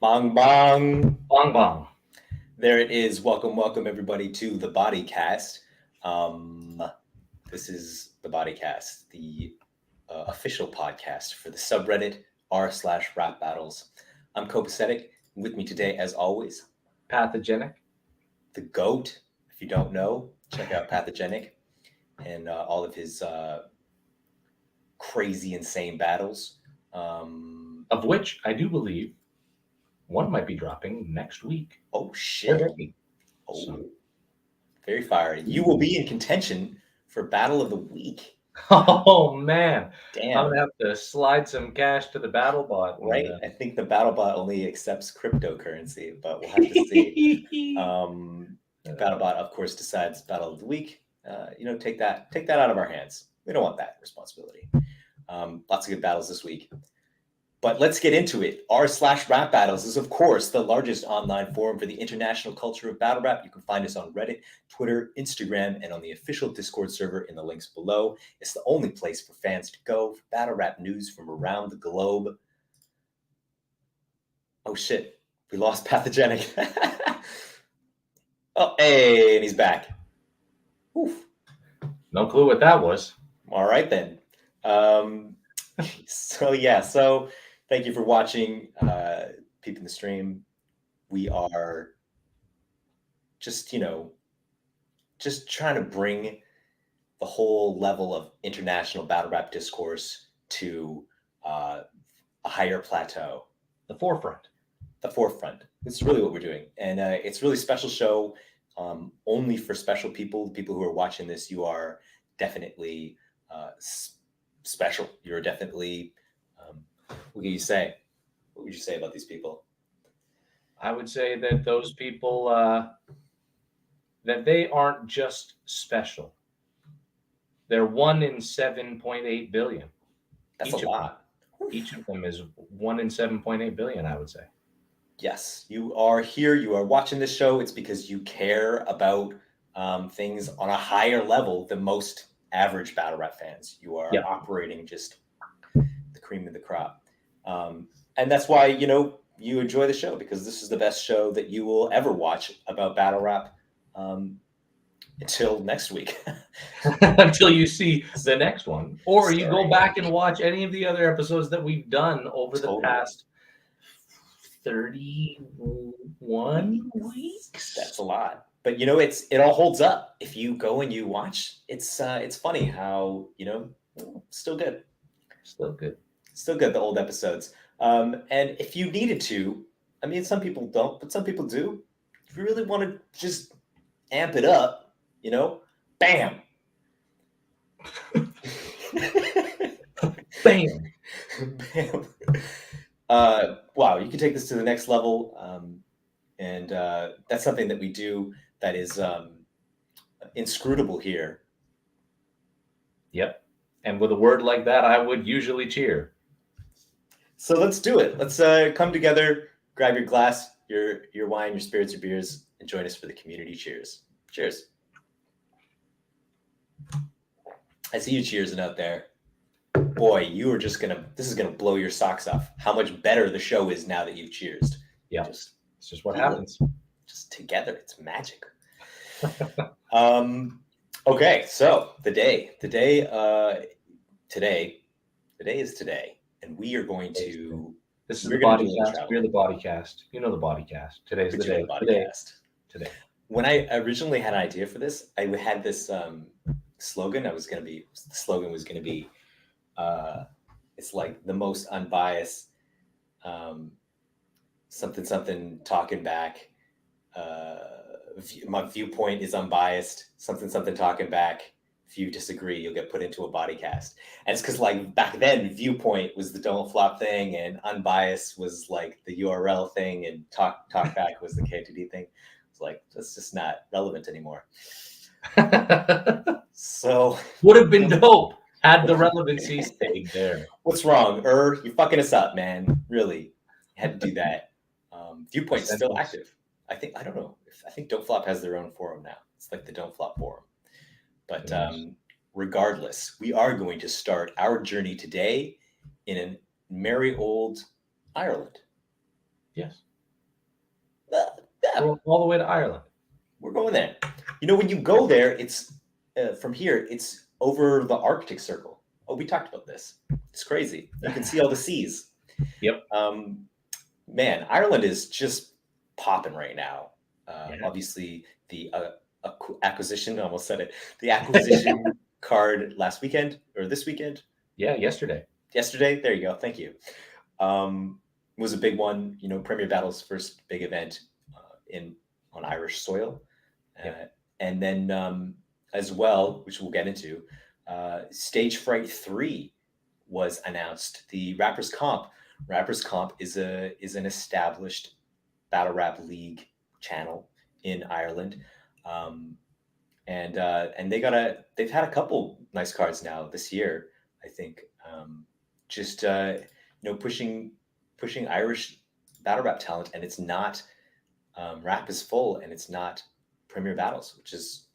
Bong bong. Bong bong. There it is. Welcome everybody to the Bodycast. Um, this is the Bodycast, the official podcast for the subreddit r/rap battles. I'm copacetic. With me today, as always, Pathogenic. the GOAT. If you don't know, check out Pathogenic and all of his crazy, insane battles. Of which I do believe one might be dropping next week. Oh shit! Oh. So. Very fiery. You will be in contention for Battle of the Week. Oh man, Damn. I'm gonna have to slide some cash to the BattleBot. Right? I think the BattleBot only accepts cryptocurrency, but we'll have to see. BattleBot, of course, decides Battle of the Week. Take that out of our hands. We don't want that responsibility. Lots of good battles this week. But let's get into it. r/rap battles is, of course, the largest online forum for the international culture of battle rap. You can find us on Reddit, Twitter, Instagram, and on the official Discord server in the links below. It's the only place for fans to go for battle rap news from around the globe. Oh shit, we lost Pathogenic. Oh, hey, and he's back. Oof. No clue what that was. All right then. So thank you for watching, peeping the stream. We are just trying to bring the whole level of international battle rap discourse to a higher plateau. The forefront. It's really what we're doing. And it's a really special show, only for special people. The people who are watching this, you are definitely special. You're definitely, what can you say? What would you say about these people? I would say that those people, that they aren't just special. They're 1 in 7.8 billion. That's a lot. Each of them is 1 in 7.8 billion, I would say. Yes, you are here. You are watching this show. It's because you care about things on a higher level than most average battle rap fans. You are operating just the cream of the crop. And that's why, you enjoy the show, because this is the best show that you will ever watch about battle rap until next week. Until you see the next one. Or you go back and watch any of the other episodes that we've done over the past 31 weeks. That's a lot. But it all holds up. If you go and you watch, it's funny how, still good. The old episodes. And if you needed to, I mean, some people don't, but some people do. If you really want to just amp it up, bam. Bam. Bam. Wow, you can take this to the next level. And that's something that we do that is inscrutable here. Yep. And with a word like that, I would usually cheer. So let's do it. Let's come together, grab your glass, your wine, your spirits, your beers, and join us for the community cheers. Cheers. I see you cheersing out there. Boy, this is gonna blow your socks off. How much better the show is now that you've cheersed. Yeah, it's just what happens. Just together, it's magic. Okay, so today is today, and we are going to. This is the Bodycast. We're the Bodycast. You know the Bodycast. Today's the day. Today. When I originally had an idea for this, I had this slogan. The slogan was going to be, it's like the most unbiased, something talking back. My viewpoint is unbiased. Something talking back. If you disagree, you'll get put into a Bodycast. And it's because back then, viewpoint was the don't flop thing, and unbiased was the URL thing, and talk back was the KTD thing. It's that's just not relevant anymore. So would have been dope had the relevancy stayed there. What's wrong? You're fucking us up, man. Really, you had to do that. Viewpoint's still active. I think Don't Flop has their own forum now. It's like the Don't Flop forum. But regardless, we are going to start our journey today in merry old Ireland. Yes. Yeah, all the way to Ireland. we're going there. When you go there, it's from here, it's over the Arctic Circle. Oh, we talked about this. It's crazy. You can see all the seas. Yep. Man, Ireland is just popping right now. Yeah. Obviously, the acquisition, I almost said it, the acquisition card last weekend or this weekend. Yeah, yesterday. Yesterday, there you go. Thank you. Was a big one. Premier Battle's first big event on Irish soil, and then as well, which we'll get into, Stage Fright 3 was announced. The Rappers Comp. Rappers Comp is an established battle rap league channel in Ireland, and they've had a couple nice cards now this year. I think just pushing Irish battle rap talent, and it's not rap is full, and it's not Premier Battles, which is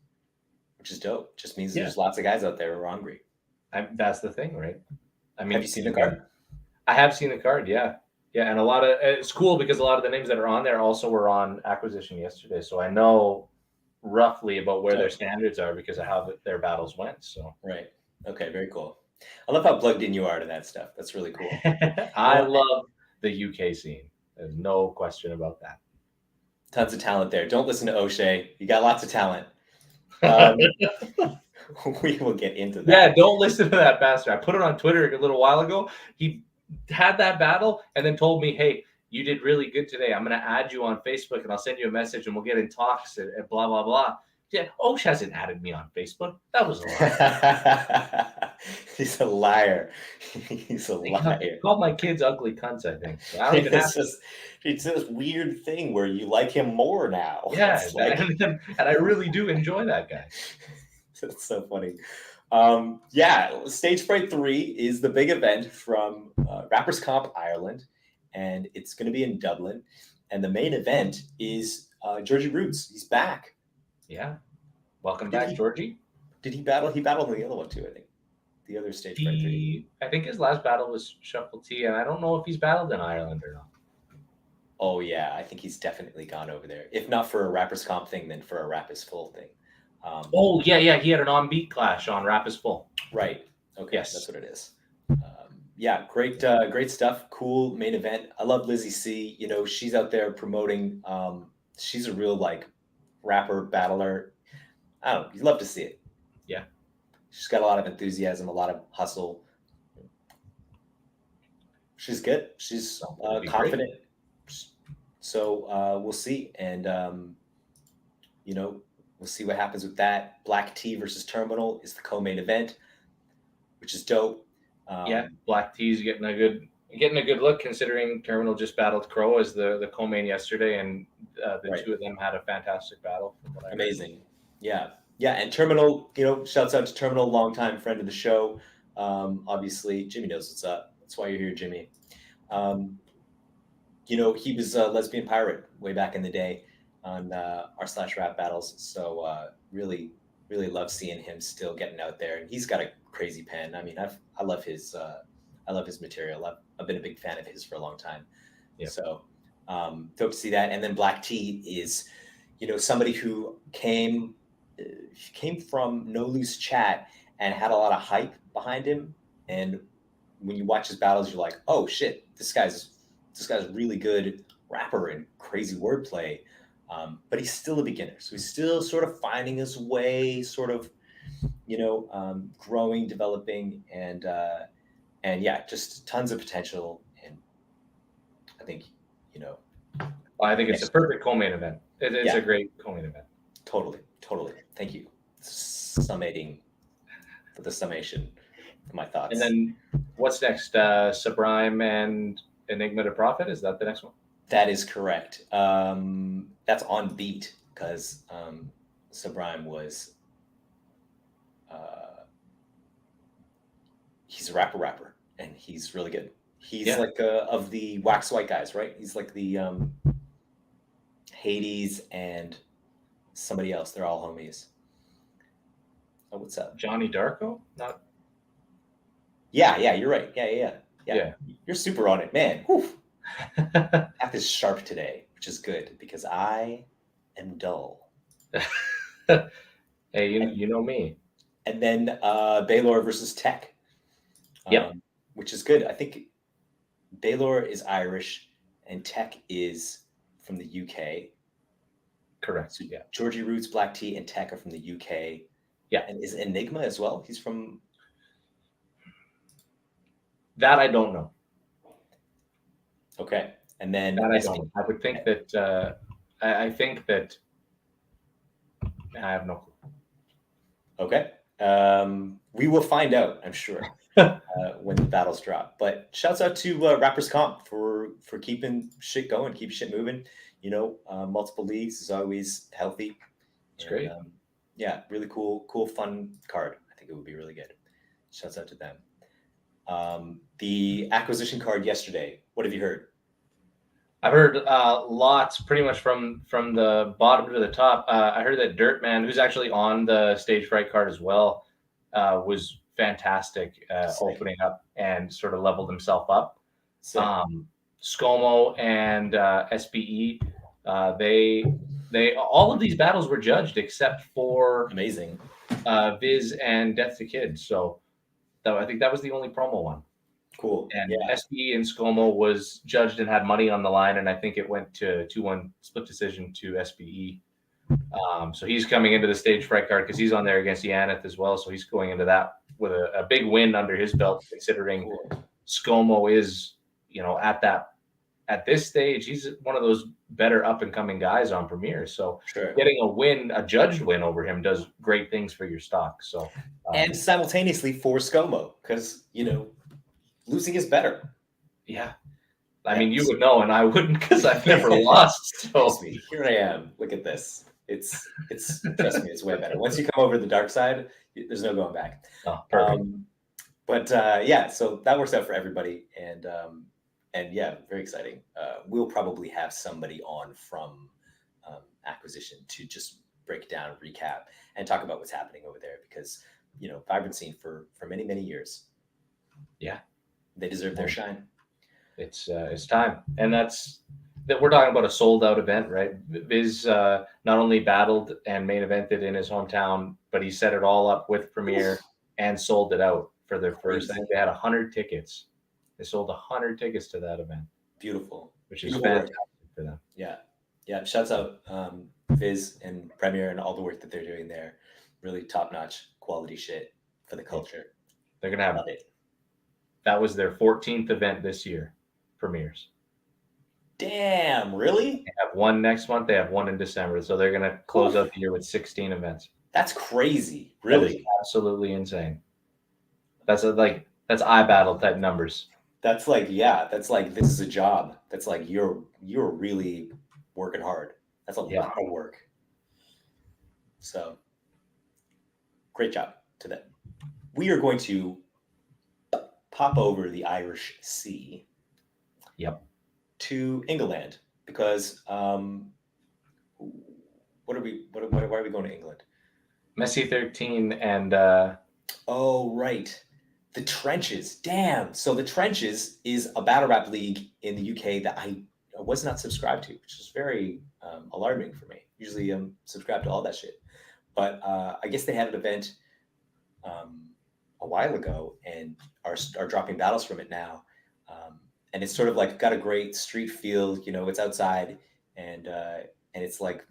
dope. Just means there's lots of guys out there who are hungry. That's the thing, right? I mean, have you seen the card? I have seen the card, yeah, and it's cool because a lot of the names that are on there also were on acquisition yesterday, so I know roughly about where their standards are because of how their battles went. So right, okay, very cool. I love how plugged in you are to that stuff. That's really cool. I love the UK scene. There's no question about that. Tons of talent there. Don't listen to O'Shea. You got lots of talent. We will get into that. Yeah, don't listen to that bastard. I put it on Twitter a little while ago. He had that battle and then told me, hey, you did really good today. I'm going to add you on Facebook and I'll send you a message and we'll get in talks and blah, blah, blah. Yeah, Oshea hasn't added me on Facebook. That was a lie. He's a liar. He's a liar. He called my kids ugly cunts, I think. So I don't even it's this weird thing where you like him more now. Yeah, and I really do enjoy that guy. That's so funny. Stage Fright 3 is the big event from Rappers Comp Ireland, and it's going to be in Dublin. And the main event is Georgie Roots. He's back. Yeah. Welcome back, Georgie. Did he battle? He battled in the other one too, I think. The other Stage Fright 3. I think his last battle was Shuffle T, and I don't know if he's battled in Ireland or not. Oh, yeah. I think he's definitely gone over there. If not for a Rappers Comp thing, then for a Rap is Full thing. Yeah. He had an on-beat clash on Rap is Full. Right. Okay. Yes. That's what it is. Great stuff. Cool main event. I love Lizzie C. She's out there promoting. She's a real rapper, battler. I don't know. You'd love to see it. Yeah. She's got a lot of enthusiasm, a lot of hustle. She's good. She's confident. Great. So we'll see. And, we'll see what happens with that. Black T versus Terminal is the co-main event, which is dope. Black T's getting a good look considering Terminal just battled Crow as the co-main yesterday, and the two of them had a fantastic battle. From what I Amazing. Heard. Yeah. And Terminal, shouts out to Terminal, longtime friend of the show. Obviously, Jimmy knows what's up. That's why you're here, Jimmy. He was a lesbian pirate way back in the day on r/rap battles. So really, really love seeing him still getting out there, and he's got a crazy pen. I mean, I love his material. I've been a big fan of his for a long time. Yeah. So dope to see that. And then Black T is, somebody who came from No Loose Chat and had a lot of hype behind him. And when you watch his battles, you're like, oh shit, this guy's a really good rapper and crazy wordplay. But he's still a beginner. So he's still sort of finding his way, sort of, growing, developing, and just tons of potential. And I think, I think it's a perfect co-main event. It's a great co-main event. Totally. Thank you. Summating for the summation of my thoughts. And then what's next? Sublime and Enigma to Prophet? Is that the next one? That is correct. That's on beat because Sublime was he's a rapper, and he's really good. He's of the Wax White guys, right? He's like the Hades and somebody else. They're all homies. Oh, what's up? Johnny Darko? Not. Yeah, you're right. Yeah. You're super on it, man. Whew. Path is sharp today. which is good because I am dull. Hey, you know me. And then Baylor versus Tech, Yep. which is good. I think Baylor is Irish and Tech is from the UK. Correct. So Yeah. Georgie Roots, Black Tea, and Tech are from the UK. Yeah. And is Enigma as well? He's from... That I don't know. Okay. And then... That I don't know. I would think that... I think that... I have no clue. Okay. We will find out, I'm sure, when the battles drop. But shouts out to Rappers Comp for keeping shit going, keep shit moving. You know, multiple leagues is always healthy. It's great. Yeah, really cool, fun card. I think it would be really good. Shouts out to them. The acquisition card yesterday. What have you heard? I've heard lots, pretty much from the bottom to the top. I heard that Dirtman, who's actually on the Stage Fright card as well, was fantastic opening up and sort of leveled himself up. ScoMo and SBE, they all of these battles were judged except for amazing Viz and Death to Kids. So I think that was the only promo one. Cool. And SBE and ScoMo was judged and had money on the line, and I think it went to 2-1 split decision to SBE. So he's coming into the Stage Fright card because he's on there against Yaneth as well. So he's going into that with a big win under his belt, considering ScoMo is, you know, at this stage, he's one of those better up and coming guys on Premier. So getting a win, a judged win over him, does great things for your stock. So and simultaneously for ScoMo, because you know, losing is better. Yeah. I mean, you would know, and I wouldn't because I've never lost. So here I am. Look at this. It's trust me, it's way better. Once you come over the dark side, there's no going back. Oh, perfect. But yeah, so that works out for everybody, and yeah, very exciting. We'll probably have somebody on from acquisition to just break down, recap, and talk about what's happening over there because, you know, vibrant scene for many years. Yeah. They deserve their shine. It's time. And we're talking about a sold out event, right? Viz not only battled and main evented in his hometown, but he set it all up with Premier and sold it out for their first. I think they had 100 tickets. They sold 100 tickets to that event. Beautiful. Which is fantastic for them. Yeah. Yeah. Shouts out Viz and Premier and all the work that they're doing there. Really top notch quality shit for the culture. They're going to have it. That was their 14th event this year, Premiers. Damn, really? They have one next month. They have one in December. So they're going to close out the year with 16 events. That's crazy. Really? Absolutely insane. That's iBattle type numbers. That's like, yeah, that's like, this is a job. That's like, you're really working hard. That's a lot of work. So great job to them. We are going to pop over the Irish Sea. Yep. To England because why are we going to England? Messi 13 and oh right, the Trenches. Damn. So the Trenches is a Battlerap league in the UK that I was not subscribed to, which is very alarming for me. Usually I'm subscribed to all that shit, but I guess they had an event a while ago and are dropping battles from it now. And it's sort of like got a great street feel, you know, it's outside and it's like,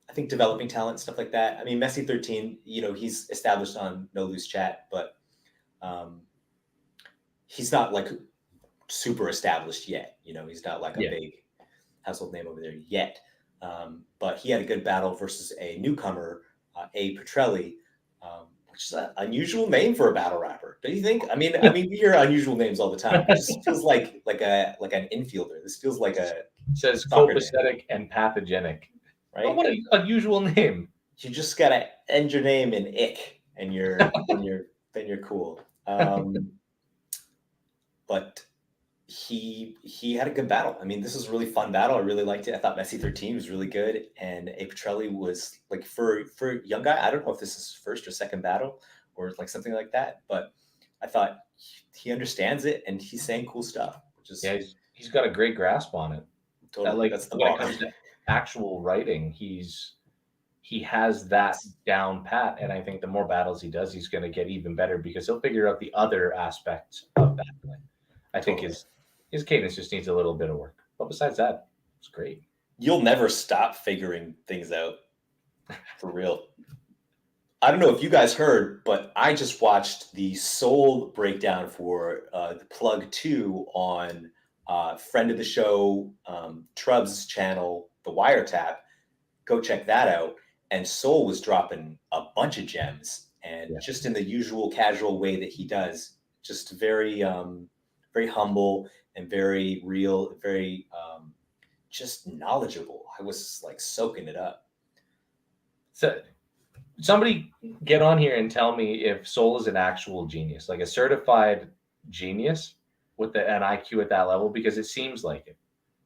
I think developing talent, stuff like that. I mean, Messi 13, you know, he's established on No Loose Chat, but he's not like super established yet. You know, he's not like a big household name over there yet. But he had a good battle versus a newcomer, A. Petrelli, which is an unusual name for a battle rapper, don't you think? I mean, we hear unusual names all the time. It just feels like an infielder. This feels like it says copacetic and pathogenic, right? Oh, what an unusual name! You just gotta end your name in ick, and you're then you're cool. But he had a good battle. I mean, this was a really fun battle. I really liked it. I thought Messi 13 was really good. And A. Petrelli was like, for a young guy, I don't know if this is first or second battle or like something like that, but I thought he understands it and he's saying cool stuff. Which is, he's got a great grasp on it. Totally. Like That's the when it bar. comes to actual writing, he has that down pat, and I think the more battles he does, he's going to get even better because he'll figure out the other aspects of battling. I think his cadence just needs a little bit of work, but besides that, it's great. You'll never stop figuring things out, for real. I don't know if you guys heard, but I just watched the Soul breakdown for the Plug 2 on friend of the show, Trub's channel, The Wiretap. Go check that out. And Soul was dropping a bunch of gems, and just in the usual casual way that he does, just very, very humble and very real, very just knowledgeable. I was like soaking it up. So somebody get on here and tell me if Soul is an actual genius, like a certified genius with an IQ at that level, because it seems like it.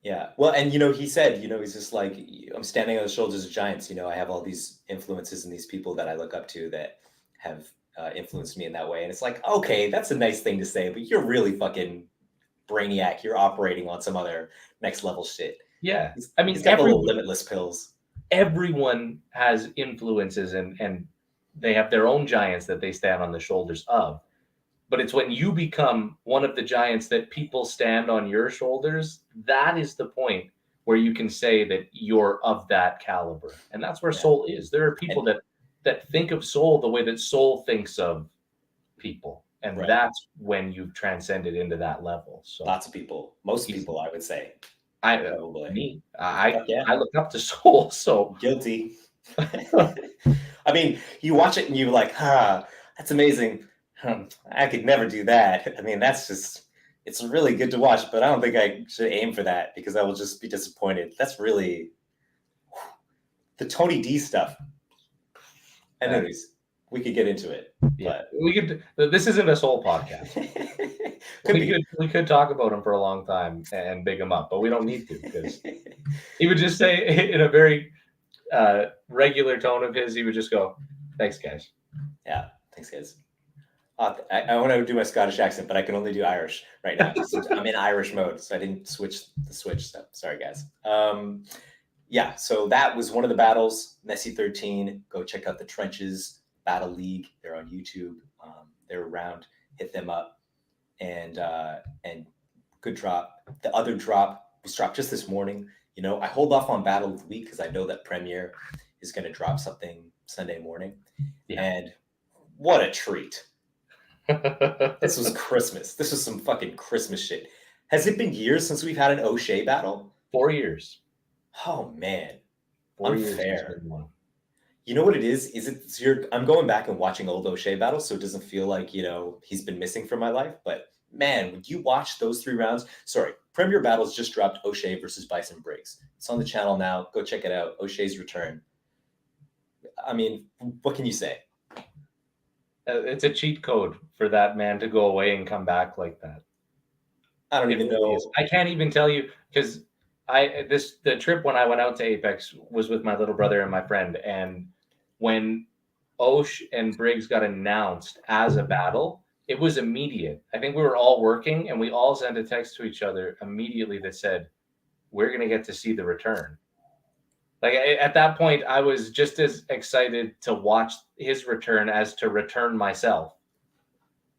Yeah. Well, and he said, he's just like, I'm standing on the shoulders of giants. I have all these influences and these people that I look up to that have influenced me in that way. And it's like, okay, that's a nice thing to say, but you're really fucking brainiac. You're operating on some other next level shit. Yeah. I mean, he's got the little limitless pills. Everyone has influences and they have their own giants that they stand on the shoulders of. But it's when you become one of the giants that people stand on your shoulders, that is the point where you can say that you're of that caliber. And that's where Soul is. There are people that think of Soul the way that Soul thinks of people. And that's when you've transcended into that level. So lots of people, most people, I would say. I look up to Soul, so guilty. I mean, you watch it and you're like, that's amazing. I could never do that. I mean, it's really good to watch, but I don't think I should aim for that because I will just be disappointed. That's really the Tony D stuff. Anyways, we could get into it. Yeah, we could. This isn't a Soul podcast. we could talk about him for a long time and big him up, but we don't need to because he would just say in a very regular tone of his, he would just go, "Thanks, guys." Yeah, thanks, guys. I want to do my Scottish accent, but I can only do Irish right now. I'm in Irish mode, so I didn't switch the switch. So sorry, guys. Yeah, so that was one of the battles. Messy 13. Go check out the Trenches Battle League. They're on YouTube. They're around. Hit them up. And good drop. The other drop was dropped just this morning. I hold off on Battle of the Week because I know that Premiere is going to drop something Sunday morning. Yeah. And what a treat. This was Christmas. This was some fucking Christmas shit. Has it been years since we've had an Oshea battle? 4 years. Oh man, 4 unfair. You know what it is? I'm going back and watching old Oshea battles, so it doesn't feel like he's been missing from my life. But man, when you watch those 3 rounds, Premier Battles just dropped Oshea versus Bison Briggs. It's on the channel now. Go check it out. Oshea's return. I mean, what can you say? It's a cheat code for that man to go away and come back like that. I don't even know. I can't even tell you because the trip when I went out to Apex was with my little brother and my friend, and when Osh and Briggs got announced as a battle, it was immediate. I think we were all working and we all sent a text to each other immediately that said, "We're gonna get to see the return." Like at that point, I was just as excited to watch his return as to return myself.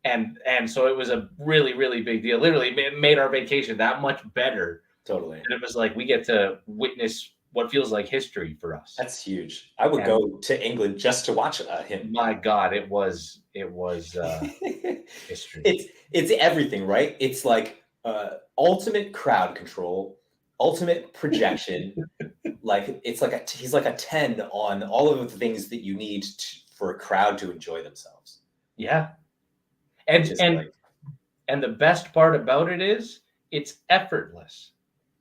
And so it was a really, really big deal. Literally, it made our vacation that much better. Totally. And it was like we get to witness what feels like history for us. That's huge. I would go to England just to watch him. My God, it was history. It's everything, right? It's like ultimate crowd control, ultimate projection. Like it's like he's like a 10 on all of the things that you need for a crowd to enjoy themselves. Yeah. And the best part about it is it's effortless.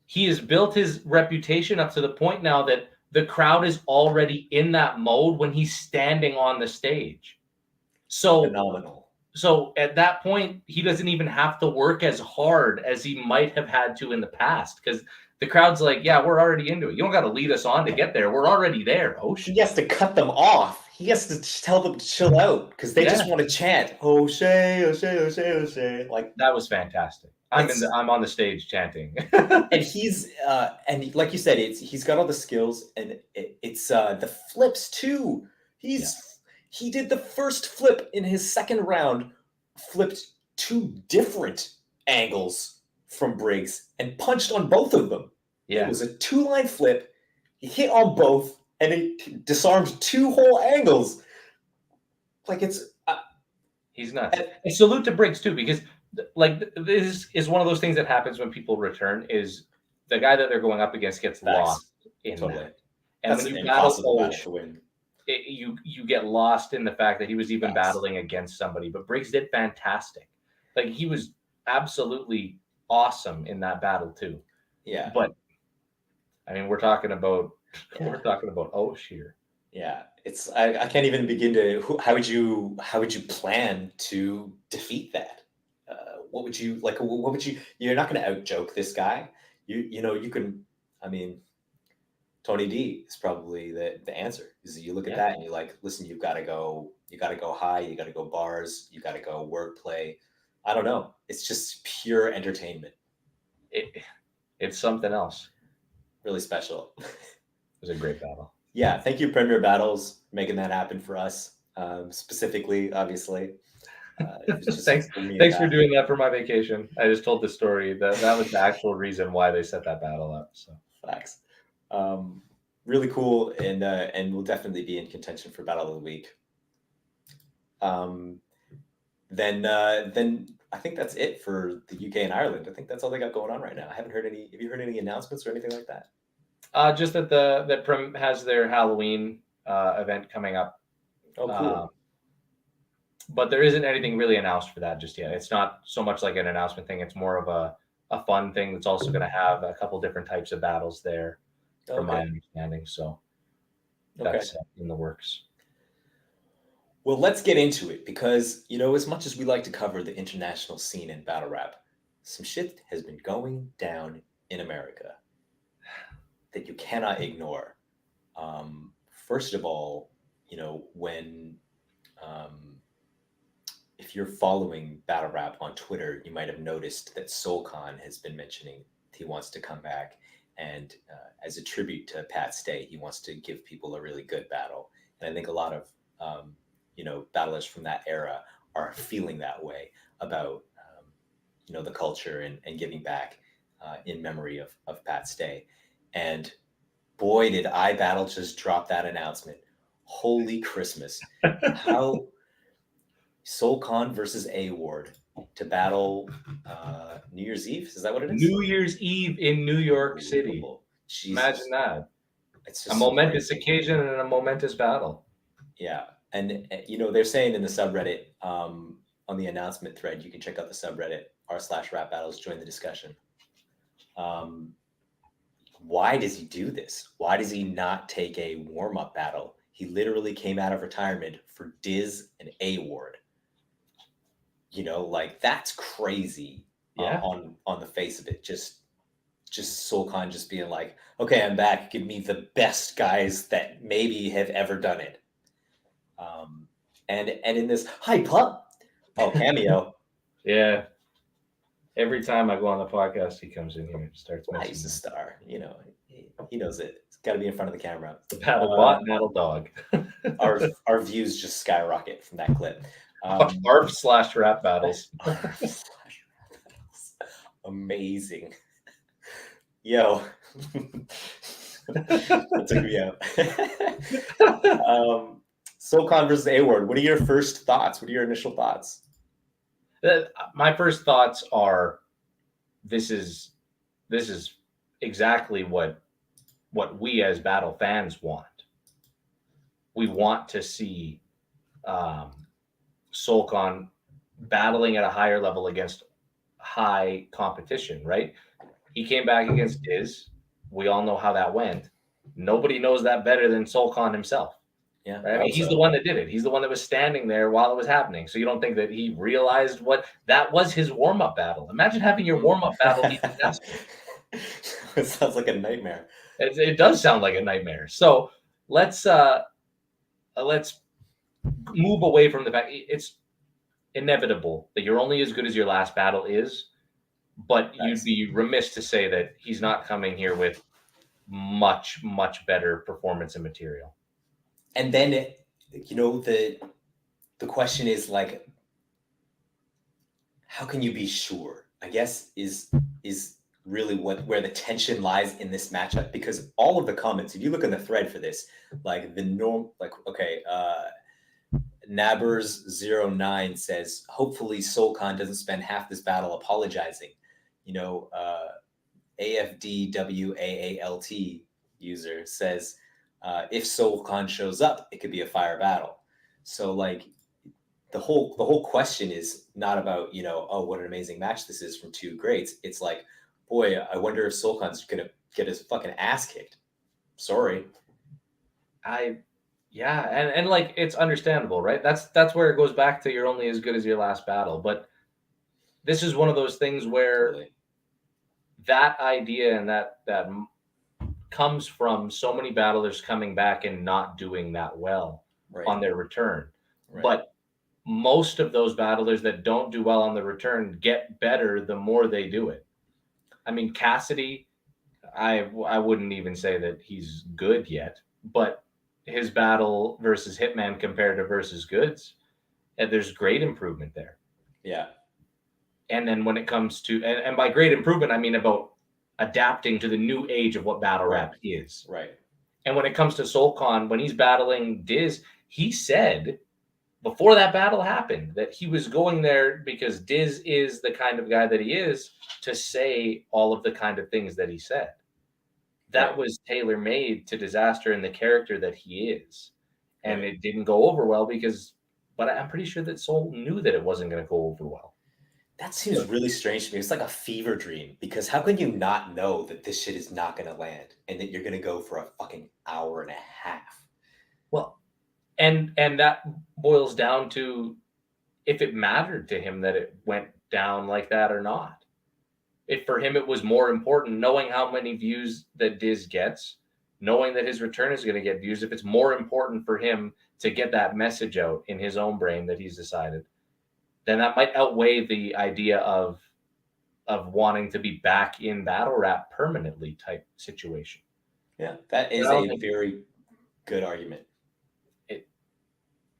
He has built his reputation up to the point now that the crowd is already in that mode when he's standing on the stage. So phenomenal. So at that point, he doesn't even have to work as hard as he might have had to in the past because the crowd's like, yeah, we're already into it. You don't got to lead us on to get there. We're already there, Osh. He has to cut them off. he has to tell them to chill out because they just want to chant O'Shea, O'Shea, O'Shea, O'Shea. Like that was fantastic. I'm on the stage chanting. and he's and like you said, he's got all the skills, and it's the flips too. He did the first flip in his second round, flipped 2 different angles from Briggs and punched on both of them. It was a 2-line flip. He hit on both, and it disarmed 2 whole angles. Like it's he's nuts. And salute to Briggs too, because like this is one of those things that happens when people return. Is the guy that they're going up against gets lost in that, and that's when an you battle to win. You get lost in the fact that he was even battling against somebody. But Briggs did fantastic. Like he was absolutely awesome in that battle too. Yeah, but I mean, we're talking about Oshea. Yeah, it's I can't even begin to. How would you plan to defeat that? What would you like? What would you? You're not going to out joke this guy. You can. I mean, Tony D is probably the answer. Is you look at that and you're like, listen, you've got to go high, you got to go bars, you got to go wordplay. I don't know. It's just pure entertainment. It's something else. Really special. It was a great battle. Yeah, thank you, Premier Battles, making that happen for us. Specifically, obviously. Thanks for doing that for my vacation. I just told the story. That was the actual reason why they set that battle up. So facts. Really cool, and we'll definitely be in contention for Battle of the Week. Then I think that's it for the UK and Ireland. I think that's all they got going on right now. I haven't heard any. Have you heard any announcements or anything like that? Just that Prim has their Halloween event coming up. Oh, cool. But there isn't anything really announced for that just yet. It's not so much like an announcement thing. It's more of a fun thing that's also going to have a couple different types of battles there, from my understanding. So that's in the works. Well, let's get into it because, as much as we like to cover the international scene in battle rap, some shit has been going down in America that you cannot ignore. First of all, when if you're following battle rap on Twitter, you might have noticed that SoulCon has been mentioning he wants to come back, and as a tribute to Pat Stay, he wants to give people a really good battle. And I think a lot of battlers from that era are feeling that way about the culture and giving back in memory of Pat Stay. And boy, did iBattle just drop that announcement. Holy Christmas. How SoulCon versus A Ward to battle New Year's Eve. Is that what it is? New Year's Eve in New York City. Jesus. Imagine that. It's just a momentous occasion and a momentous battle. Yeah. And, they're saying in the subreddit, on the announcement thread, you can check out the subreddit, r/rap battles, join the discussion. Why does he do this? Why does he not take a warm-up battle? He literally came out of retirement for Diz and A Ward. That's crazy. On the face of it. Just SoulCon just being like, okay, I'm back. Give me the best guys that maybe have ever done it. And in this hype up, cameo. Yeah. Every time I go on the podcast, he comes in here and starts mentioning. He's a star. He knows it. It's got to be in front of the camera. The paddle bot, paddle dog. our views just skyrocket from that clip. ARF/rap battles. Amazing. Yo. That took me out. SoulCon versus A Ward. What are your first thoughts? What are your initial thoughts? My first thoughts are this is exactly what we as battle fans want. We want to see SoulCon battling at a higher level against high competition, right? He came back against Diz. We all know how that went. Nobody knows that better than SoulCon himself. Yeah, right? I mean, he's the one that did it. He's the one that was standing there while it was happening. So you don't think that he realized what that was his warm-up battle. Imagine having your warm-up battle. It sounds like a nightmare. It does sound like a nightmare. So let's move away from the fact it's inevitable that you're only as good as your last battle is, but you'd be remiss to say that he's not coming here with much, much better performance and material. And then, the question is like, how can you be sure? I guess is really where the tension lies in this matchup, because all of the comments, if you look in the thread for this, like Nabbers09 says, hopefully Solcon doesn't spend half this battle apologizing. AFDWAALT user says, if Solcon shows up, it could be a fire battle. So like the whole question is not about, oh, what an amazing match this is from two greats. It's like, boy, I wonder if Solcon's gonna get his fucking ass kicked. Sorry. Yeah, and like it's understandable, right? That's where it goes back to you're only as good as your last battle. But this is one of those things where Totally. that idea and that comes from so many battlers coming back and not doing that well on their return. Right. But most of those battlers that don't do well on the return get better the more they do it. I mean, Cassidy, I wouldn't even say that he's good yet, but his battle versus Hitman compared to versus Goods, and there's great improvement there. Yeah. And then when it comes to, and by great improvement, I mean about adapting to the new age of what Battlerap is. Right. And when it comes to Solcon, when he's battling Diz, he said before that battle happened that he was going there because Diz is the kind of guy that he is to say all of the kind of things that he said. That was tailor-made to Disaster and the character that he is. And it didn't go over well but I'm pretty sure that Soul knew that it wasn't going to go over well. That seems really strange to me. It's like a fever dream, because how can you not know that this shit is not going to land and that you're going to go for a fucking hour and a half? Well, and that boils down to if it mattered to him that it went down like that or not. If for him it was more important knowing how many views that Diz gets, knowing that his return is going to get views, if it's more important for him to get that message out in his own brain that he's decided, then that might outweigh the idea of wanting to be back in Battlerap permanently type situation. Yeah, that is a very good argument.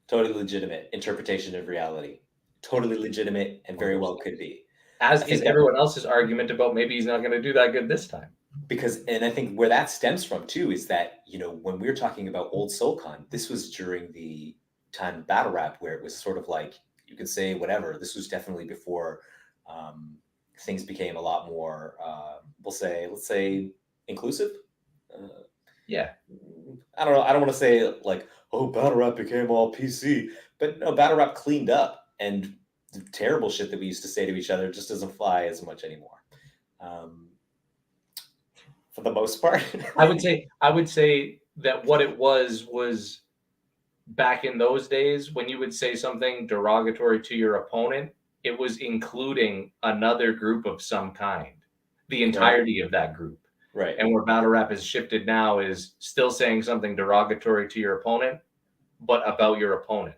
Totally legitimate interpretation of reality. Totally legitimate and very well could be. As is everyone else's argument about maybe he's not going to do that good this time. And I think where that stems from too is that, when we were talking about old Solcon, this was during the time of Battlerap where it was sort of like, you can say whatever. This was definitely before things became a lot more, let's say inclusive. Yeah. I don't know. I don't want to say like, oh, Battlerap became all PC, but no, Battlerap cleaned up, and the terrible shit that we used to say to each other just doesn't fly as much anymore. For the most part. I would say that what it was back in those days when you would say something derogatory to your opponent, it was including another group of some kind, the entirety of that group. Right. And where Battlerap has shifted now is still saying something derogatory to your opponent, but about your opponent,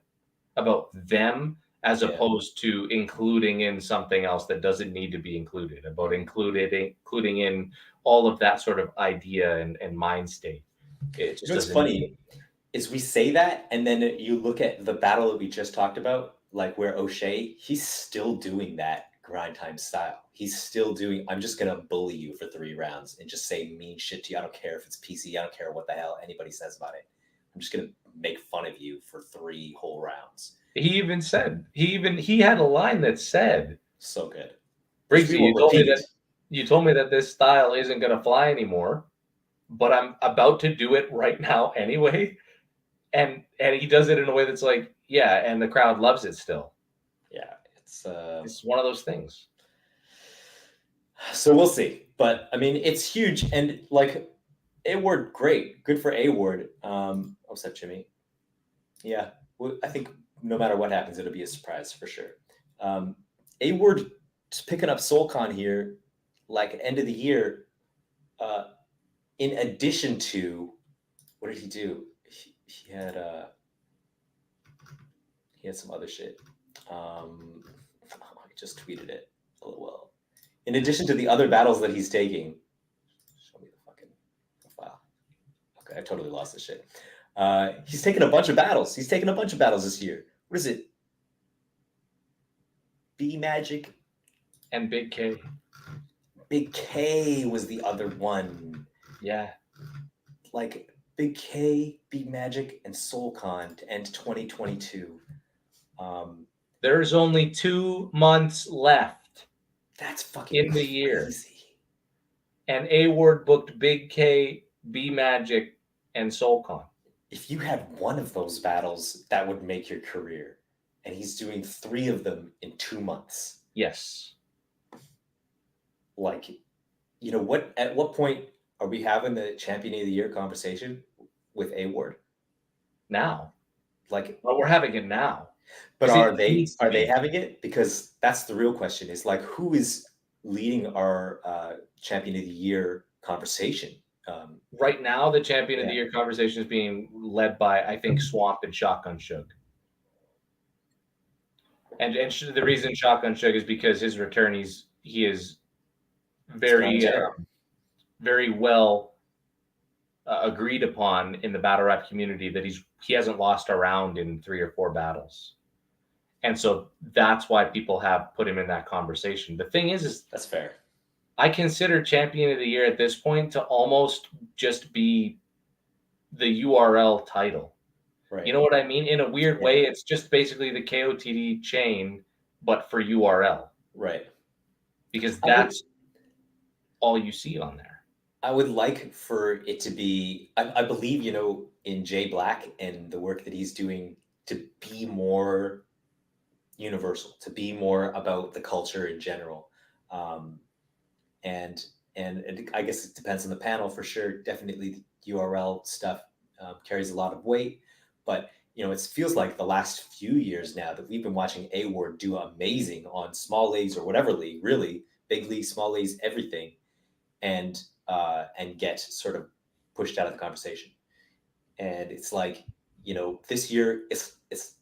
about them, as opposed to including in something else that doesn't need to be included, about including in all of that sort of idea and mind state. It just what's funny is we say that, and then you look at the battle that we just talked about, like where Oshea, he's still doing that grind time style. He's still doing, I'm just going to bully you for 3 rounds and just say mean shit to you. I don't care if it's PC. I don't care what the hell anybody says about it. I'm just going to make fun of you for 3 whole rounds. He even said, he had a line that said, so good. Briggsy, you told me that this style isn't going to fly anymore, but I'm about to do it right now anyway. And he does it in a way that's like, yeah, and the crowd loves it still. Yeah, it's one of those things. So we'll see. But I mean, it's huge. And like, A-Ward, great. Good for A-Ward. What's up, Jimmy? Yeah, I think no matter what happens, it'll be a surprise for sure. A-Ward just picking up Solcon here, like end of the year. In addition to, what did he do? He had he had some other shit. I just tweeted it. LOL. In addition to the other battles that he's taking, show me the fucking profile. Okay, I totally lost this shit. He's taken a bunch of battles. He's taken a bunch of battles this year. What is it? B Magic and Big K. Big K was the other one. Yeah. Like Big K, B Magic, and SoulCon to end 2022. There's only 2 months left. That's fucking in the year. Crazy. And A Ward booked Big K, B Magic, and SoulCon. If you had one of those battles, that would make your career. And he's doing 3 of them in 2 months. Yes. Like, you know what? At what point are we having the Champion of the Year conversation with A Ward? Now. Like, well, we're having it now. But are they having it? Because that's the real question. Is like, who is leading our Champion of the Year conversation? Right now, the Champion of the Year conversation is being led by, I think, Swamp and Shotgun Shug. And the reason Shotgun Shug is because his return, he is very very well agreed upon in the Battlerap community that he hasn't lost a round in 3 or 4 battles. And so that's why people have put him in that conversation. The thing is that's fair. I consider Champion of the Year at this point to almost just be the URL title. Right. You know what I mean? In a weird way, it's just basically the COTY chain, but for URL. Right. Because that's all you see on there. I would like for it to be, I believe, you know, in Jay Black and the work that he's doing to be more universal, to be more about the culture in general. And I guess it depends on the panel for sure. Definitely the URL stuff carries a lot of weight, but you know, it feels like the last few years now that we've been watching A Ward do amazing on small leagues or whatever league, really big leagues, small leagues, everything, and get sort of pushed out of the conversation. And it's like, you know, this year it's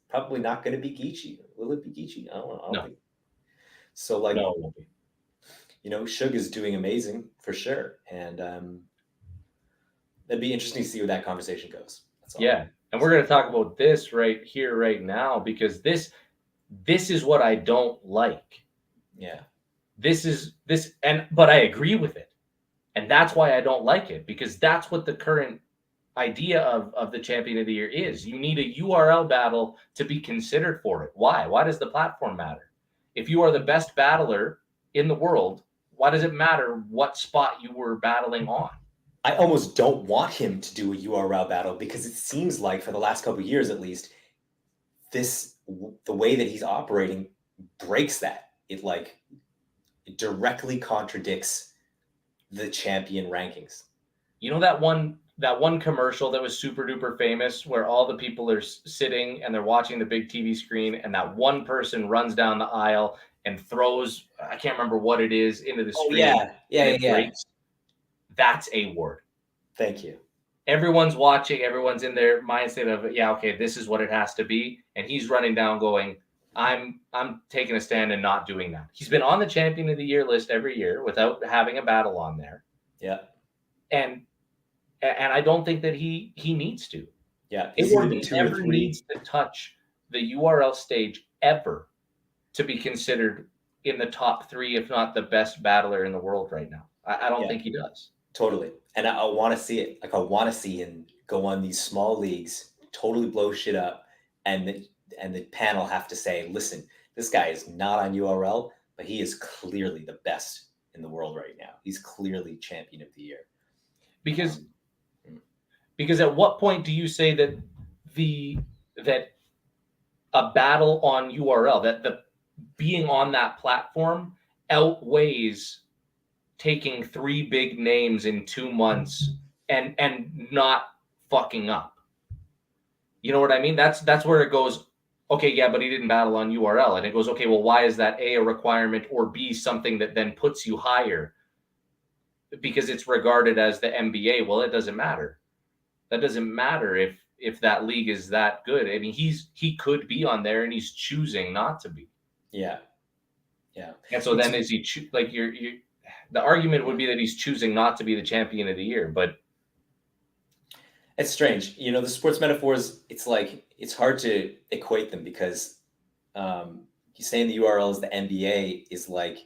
probably not going to be Geechee. Will it be Geechee? I don't know. Think. So like, no, it won't be. You know, Shug is doing amazing for sure, and it'd be interesting to see where that conversation goes. That's all. Yeah, and we're going to talk about this right here, right now, because this is what I don't like. Yeah, but I agree with it, and that's why I don't like it, because that's what the current idea of the Champion of the Year is. You need a URL battle to be considered for it. Why? Why does the platform matter? If you are the best battler in the world, why does it matter what spot you were battling on? I almost don't want him to do a URL battle, because it seems like for the last couple of years, at least, the way that he's operating breaks that. It directly contradicts the champion rankings. You know that one commercial that was super duper famous where all the people are sitting and they're watching the big TV screen, and that one person runs down the aisle and throws, I can't remember what it is, into the screen. Oh, yeah. Breaks. That's A Ward. Thank you. Everyone's watching. Everyone's in their mindset of, yeah, okay, this is what it has to be. And he's running down going, I'm taking a stand and not doing that. He's been on the Champion of the Year list every year without having a battle on there. Yeah. And I don't think that he needs to. Yeah. A Ward never needs to touch the URL stage ever to be considered in the top 3, if not the best battler in the world right now. I don't think he does. Totally. And I want to see it. Like, I want to see him go on these small leagues, totally blow shit up, and the panel have to say, listen, this guy is not on URL, but he is clearly the best in the world right now. He's clearly Champion of the Year. Because at what point do you say that a battle on URL, that the being on that platform outweighs taking 3 big names in 2 months and not fucking up? You know what I mean? That's where it goes, okay, yeah, but he didn't battle on URL. And it goes, okay, well, why is that A requirement, or B something that then puts you higher? Because it's regarded as the MBA. Well, it doesn't matter. That doesn't matter if that league is that good. I mean, he could be on there and he's choosing not to be. Yeah. And so then is he like you the argument would be that he's choosing not to be the champion of the year, but it's strange. You know, the sports metaphors, it's like, it's hard to equate them because you saying the URL is the NBA is like,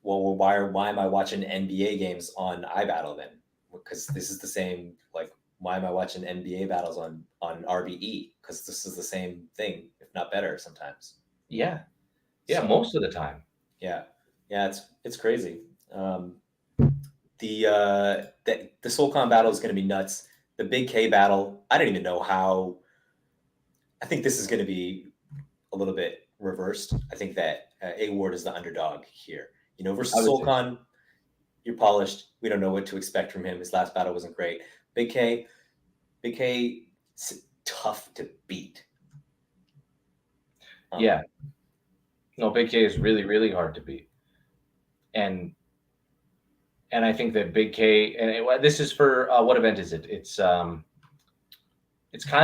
well, why am I watching NBA games on iBattle then? Because this is the same, like, why am I watching NBA battles on RBE? Because this is the same thing, if not better sometimes. Yeah, So, most of the time. Yeah, it's crazy. The SoulCon battle is going to be nuts. The Big K battle, I don't even know how. I think this is going to be a little bit reversed. I think that A Ward is the underdog here. You know, versus SoulCon, you're polished. We don't know what to expect from him. His last battle wasn't great. Big K, tough to beat. Yeah. No, Big K is really, really hard to beat. And I think that Big K, and this is for what event is it? It's kind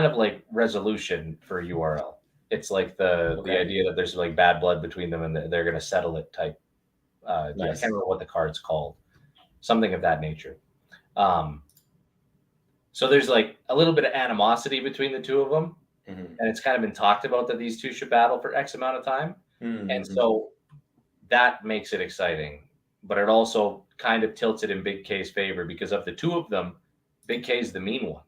of like resolution for URL. It's like the idea that there's like bad blood between them and they're going to settle it type. Nice. I can't remember what the card's called. Something of that nature. So there's like a little bit of animosity between the two of them. Mm-hmm. And it's kind of been talked about that these two should battle for X amount of time. Mm-hmm. And so that makes it exciting. But it also kind of tilts it in Big K's favor because of the two of them, Big K's the mean one.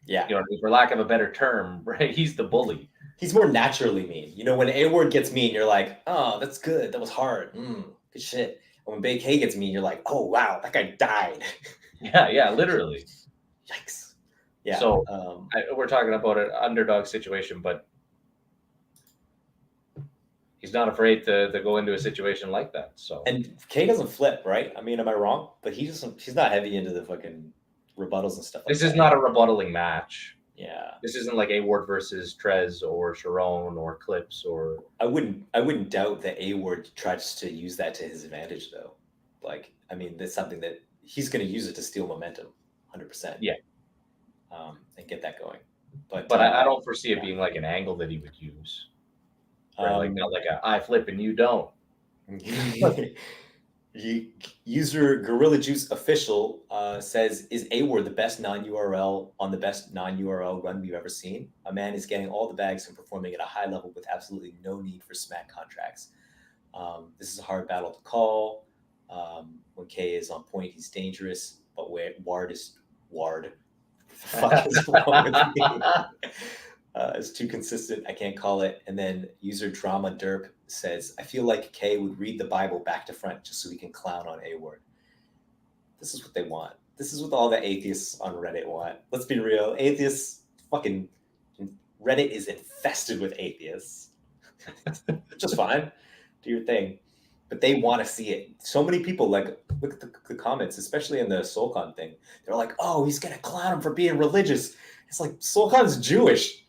Yeah. You know, for lack of a better term, right? He's the bully. He's more naturally mean. You know, when A Ward gets mean, you're like, oh, that's good. That was hard. Good shit. And when Big K gets mean, you're like, oh, wow, that guy died. Yeah, literally. Yikes. Yeah. So we're talking about an underdog situation, but he's not afraid to go into a situation like that. So, and K doesn't flip, right? I mean, am I wrong? But he's not heavy into the fucking rebuttals and stuff. This is not a rebuttaling match. Yeah. This isn't like A Ward versus Trez or Sharon or Clips or. I wouldn't doubt that A Ward tries to use that to his advantage, though. Like, I mean, that's something that he's going to use it to steal momentum, 100%. Yeah. And get that going. But I don't foresee it being like an angle that he would use. Like not like I flip and you don't. User Gorilla Juice Official says, is A Ward the best non-URL on the best non-URL run we've ever seen? A man is getting all the bags and performing at a high level with absolutely no need for smack contracts. This is a hard battle to call. When K is on point, he's dangerous, but where Ward is Ward. What the fuck is wrong with me? It's too consistent. I can't call it. And then user Drama Derp says, I feel like K would read the Bible back to front just so he can clown on A Ward. This is what they want. This is what all the atheists on Reddit want. Let's be real. Atheists, fucking Reddit is infested with atheists. Just fine. Do your thing. But they want to see it. So many people, like, look at the comments, especially in the SoulCon thing. They're like, oh, he's going to clown him for being religious. It's like, SoulCon's Jewish.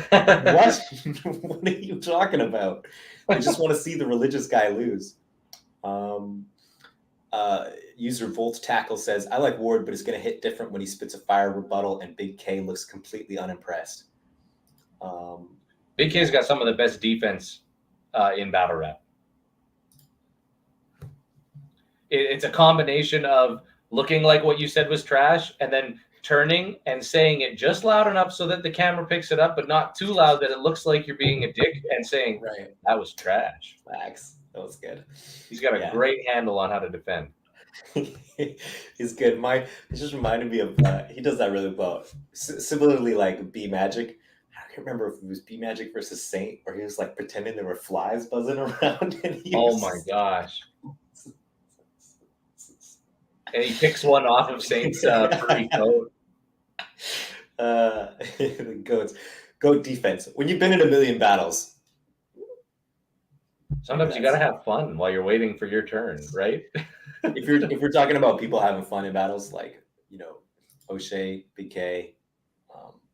What? What are you talking about? I just want to see the religious guy lose. User Volt Tackle says, I like Ward, but it's going to hit different when he spits a fire rebuttal and Big K looks completely unimpressed. Big K's got some of the best defense in Battlerap. It's a combination of looking like what you said was trash and then turning and saying it just loud enough so that the camera picks it up, but not too loud that it looks like you're being a dick and saying, right, that was trash. Facts. That was good. He's got a great handle on how to defend. He's good. It just reminded me of, he does that really well. Similarly, like B Magic. I can't remember if it was B Magic versus Saint, or he was like pretending there were flies buzzing around. And my gosh. And he picks one off of Saint's furry coat. Goat defense. When you've been in a million battles, sometimes you got to have fun while you're waiting for your turn, right? if we're talking about people having fun in battles, like, you know, Oshea, Big K,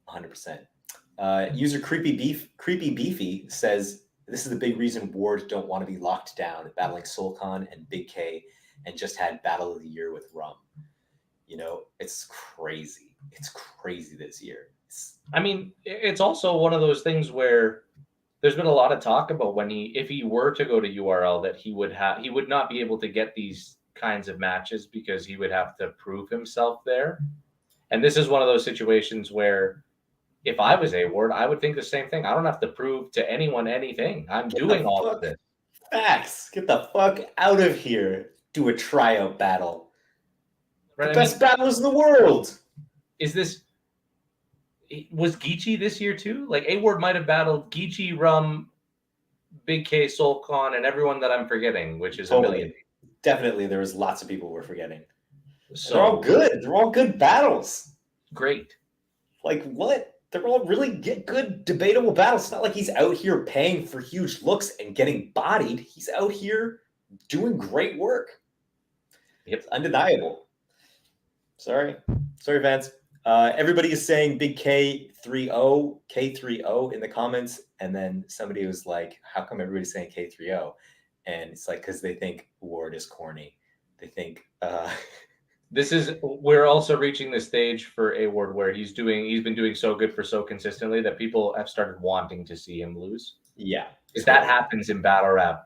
100%. User Creepy Beefy says, this is the big reason Ward don't want to be locked down battling SoulCon and Big K and just had Battle of the Year with Rum. You know, it's crazy. It's crazy this year. I mean, it's also one of those things where there's been a lot of talk about if he were to go to URL, that he would not be able to get these kinds of matches because he would have to prove himself there. And this is one of those situations where if I was A Ward, I would think the same thing. I don't have to prove to anyone anything. I'm doing all of this. Facts. Get the fuck out of here. Do a tryout battle. Right? The best battlers in the world. Was Geechee this year too? Like A Ward might have battled Geechee, Rum, Big K, Solcon, and everyone that I'm forgetting, which is Totally. a million. Definitely, there was lots of people we're forgetting. So they're all good. They're all good battles. Great. Like what? They're all really good, debatable battles. It's not like he's out here paying for huge looks and getting bodied. He's out here doing great work. Yep. It's undeniable. Sorry, fans. Everybody is saying Big K30, K30 in the comments, and then somebody was like, "How come everybody's saying K30?" And it's like because they think Ward is corny. They think we're also reaching the stage for A Ward where he's been doing so good for so consistently that people have started wanting to see him lose. Yeah, if that happens in Battlerap,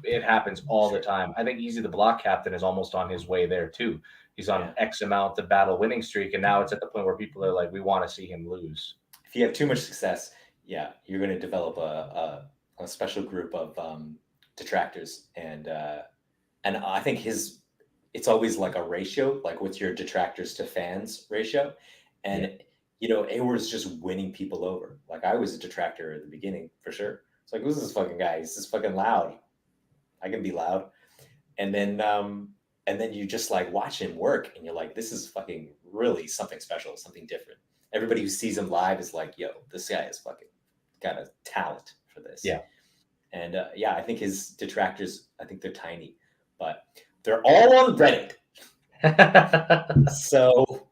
it happens all the time. I think Easy the Block Captain is almost on his way there too. He's on X amount of battle winning streak, and now it's at the point where people are like, we want to see him lose. If you have too much success, you're going to develop a special group of detractors, and I think it's always like a ratio, like what's your detractors to fans ratio, and A Ward is just winning people over. Like I was a detractor at the beginning for sure. It's like, who's this fucking guy? He's just fucking loud. I can be loud, and then you just like watch him work, and you're like, this is fucking really something special, something different. Everybody who sees him live is like, yo, this guy is fucking got a talent for this. Yeah. And I think his detractors, I think they're tiny, but they're all on Reddit. So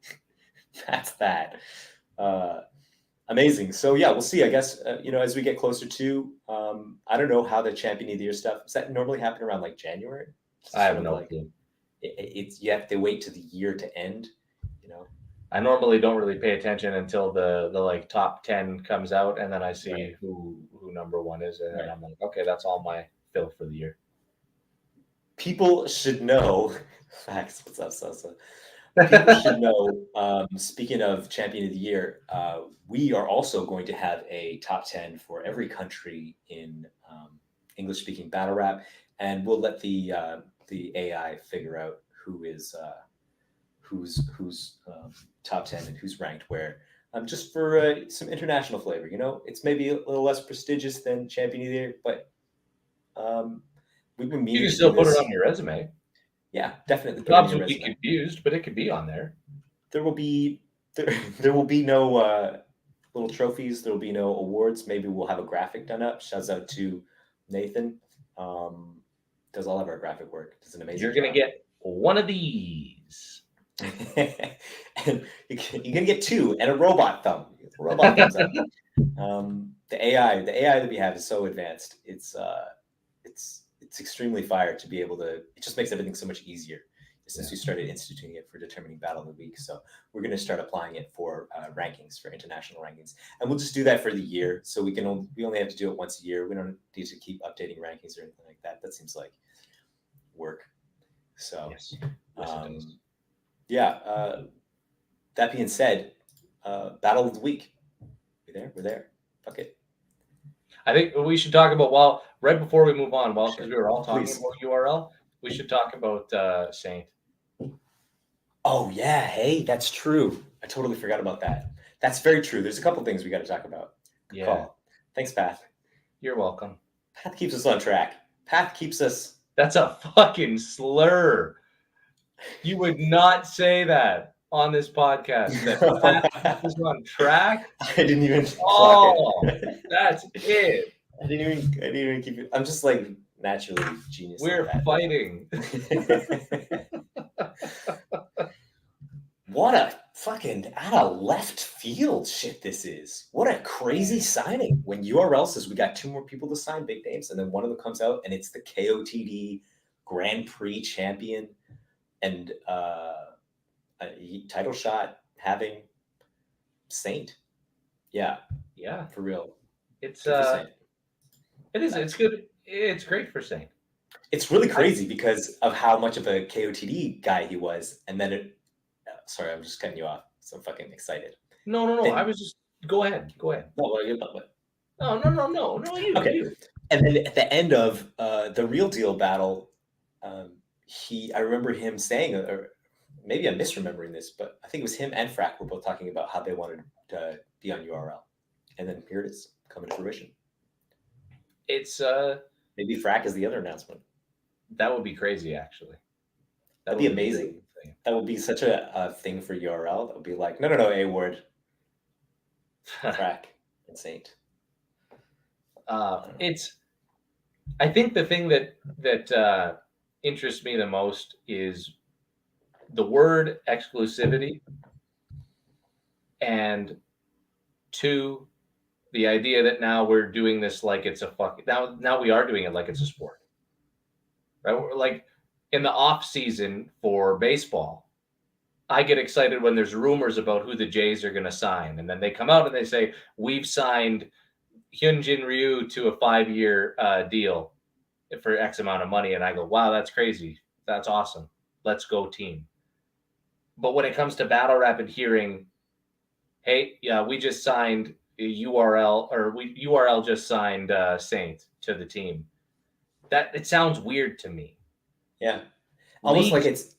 that's that. Amazing. So we'll see. I guess as we get closer to, I don't know how the Champion of the Year stuff. Does that normally happen around like January? I have no clue. It's you have to wait to the year to end. I normally don't really pay attention until the like top 10 comes out, and then I see who number one is, and then I'm like, okay, that's all my fill for the year. People should know. Facts. What's up, Sosa? People should know. Speaking of Champion of the Year, we are also going to have a top 10 for every country in English-speaking Battlerap, and we'll let the AI figure out who's top 10 and who's ranked where. Just for some international flavor, it's maybe a little less prestigious than Champion of the Year, but we've been meaning you can still put it on your resume. Yeah, definitely. Jobs will be confused, but it could be on there. There will be no little trophies. There will be no awards. Maybe we'll have a graphic done up. Shouts out to Nathan. Does all of our graphic work. Does an amazing You're gonna get one of these. And you're gonna get two and a robot thumb. Robot thumbs up. The AI that we have is so advanced. It's extremely fire to be able to. It just makes everything so much easier since we started instituting it for determining battle of the week. So we're going to start applying it for rankings, for international rankings, and we'll just do that for the year. So we only have to do it once a year. We don't need to keep updating rankings or anything like that. That seems like work. So yes. That being said, battle of the week. We're there. Fuck it. I think we should talk about right before we move on, because we were all talking about URL, we should talk about Sythe. Oh yeah, hey, that's true. I totally forgot about that. That's very true. There's a couple things we got to talk about. Good call. Thanks, Path. You're welcome. Path keeps us on track. Path keeps us. That's a fucking slur. You would not say that on this podcast. That Path keeps us on track. I didn't even. That's it. I didn't even keep it. I'm just like naturally genius. We're fighting. What a fucking out of left field shit this is. What a crazy signing. When URL says we got two more people to sign, big names, and then one of them comes out and it's the COTY Grand Prix champion and a title shot having Saint. Yeah, Yeah, for real. it's Good for Saint. it is. It's good. It's great for Saint. It's really crazy because of how much of a KOTD guy he was, and then it. Sorry, I'm just cutting you off. So I'm fucking excited. No. I Then was just go ahead. no, what? No. Okay. You. And then at the end of the real deal battle, I remember him saying, or maybe I'm misremembering this, but I think it was him and Frack were both talking about how they wanted to be on URL, and then here it is coming to fruition. It's Maybe Frack is the other announcement. that would be crazy, actually. That'd be amazing. That would be such a thing for URL. That would be like, no, A word, Frack and Saint. I think the thing that interests me the most is the word exclusivity, and two, the idea that now we're doing this like it's a fucking now we are doing it like it's a sport, right? We're like in the off season for baseball, I get excited when there's rumors about who the Jays are going to sign, and then they come out and they say we've signed Hyunjin Ryu to a 5-year deal for X amount of money, and I go, wow, that's crazy, that's awesome, let's go team. But when it comes to Battlerap and hearing, hey, yeah, we just signed URL just signed Saint to the team, that it sounds weird to me. Yeah, almost like it's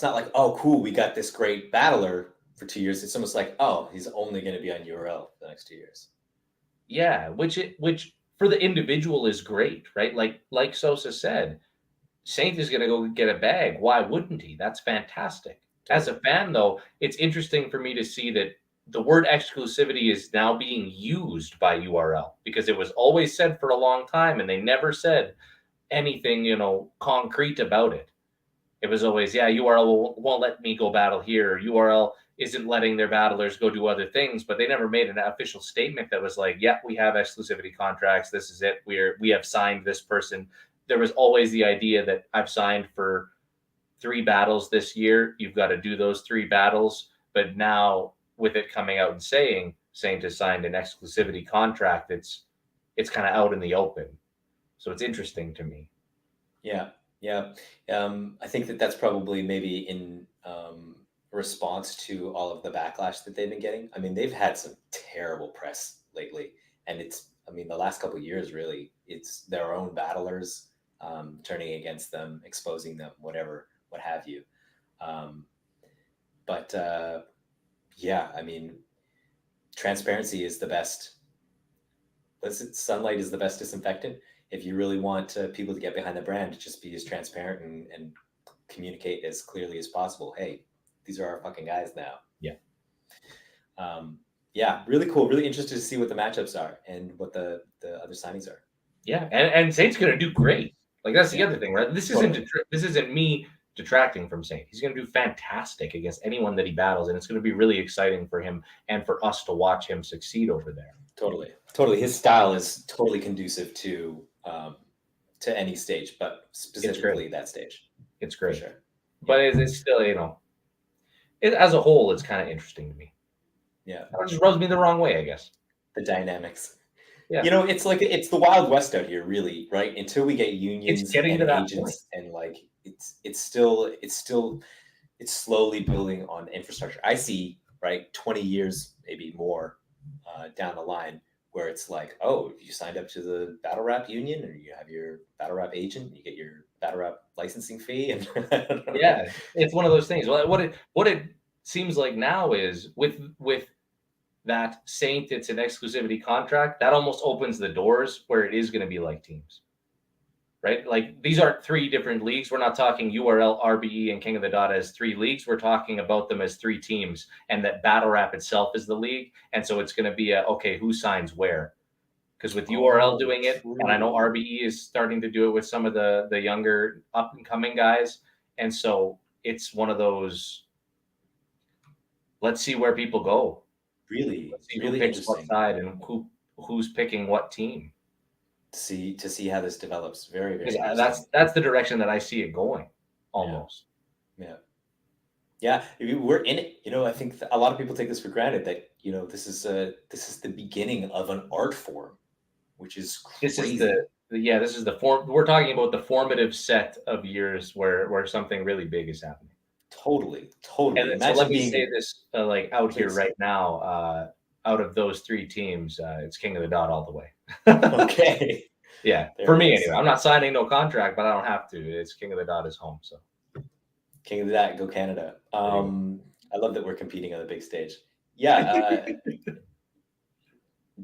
not like, oh cool, we got this great battler for 2 years. It's almost like, oh, he's only going to be on URL for the next 2 years. Yeah, which for the individual is great, right? Like Sosa said, Saint is going to go get a bag. Why wouldn't he? That's fantastic. Totally. As a fan, though, it's interesting for me to see that the word exclusivity is now being used by URL, because it was always said for a long time, and they never said anything, concrete about it. It was always, yeah, URL won't let me go battle here. URL isn't letting their battlers go do other things, but they never made an official statement that was like, yeah, we have exclusivity contracts. This is it. We have signed this person. There was always the idea that I've signed for 3 battles this year. You've got to do those 3 battles. But now with it coming out and saying Saint has signed an exclusivity contract, it's kind of out in the open. So it's interesting to me. Yeah. I think that's probably maybe in response to all of the backlash that they've been getting. I mean, they've had some terrible press lately, and the last couple of years, really, it's their own battlers turning against them, exposing them, what have you. Yeah, I mean, transparency is the best. Sunlight is the best disinfectant. If you really want people to get behind the brand, just be as transparent and communicate as clearly as possible. Hey, these are our fucking guys now. Yeah. Yeah, really cool. Really interested to see what the matchups are and what the other signings are. Yeah, and Saint's going to do great. Like, that's the other thing, right? This isn't me detracting from Saint. He's going to do fantastic against anyone that he battles, and it's going to be really exciting for him and for us to watch him succeed over there. Totally. His style is totally conducive to any stage, but specifically that stage. It's great. For sure. But it's still, as a whole, it's kind of interesting to me. Yeah. It just rubs me the wrong way, I guess. The dynamics. Yeah. It's like it's the Wild West out here, really, right? Until we get unions and agents, and like it's slowly building on infrastructure. I see, right, 20 years, maybe more down the line, where it's like, oh, you signed up to the Battlerap union, or you have your Battlerap agent, you get your Battlerap licensing fee, and yeah, it's one of those things. Well, what it seems like now is with that Saint, it's an exclusivity contract that almost opens the doors where it is going to be like teams, right? Like, these aren't 3 different leagues. We're not talking URL, RBE, and King of the Dot as 3 leagues. We're talking about them as 3 teams, and that Battlerap itself is the league. And so it's going to be okay, who signs where? Because with URL doing it, and I know RBE is starting to do it with some of the younger up and coming guys. And so it's one of those, let's see where people go. Really who picks what side and who's picking what team. To see how this develops. Very, very. That's the direction that I see it going, almost. Yeah. Yeah, I mean, we're in it. I think a lot of people take this for granted that this is the beginning of an art form, which is This is crazy. this is the form. We're talking about the formative set of years where something really big is happening. Totally, And totally. so let Imagine me say being, this, like out here please. right now, out of those three teams, it's King of the Dot all the way. Okay, Yeah, there for it me is. anyway. I'm not signing no contract, but I don't have to. It's King of the Dot is home. So King of that, go Canada. there you I love that we're competing on the big stage. Yeah.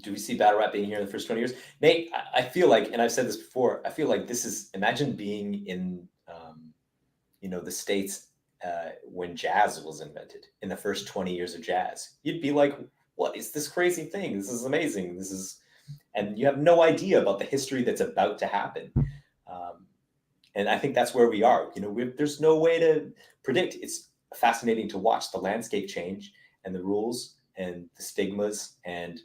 Do we see battle rap being here in the first 20 years? Nate, I feel like, and I've said this before, I feel like this is, imagine being in, the States when jazz was invented in the first 20 years of jazz. You'd be like, what is this crazy thing? This is amazing. And you have no idea about the history that's about to happen. Um, and I think that's where we are. There's no way to predict. It's fascinating to watch the landscape change and the rules and the stigmas and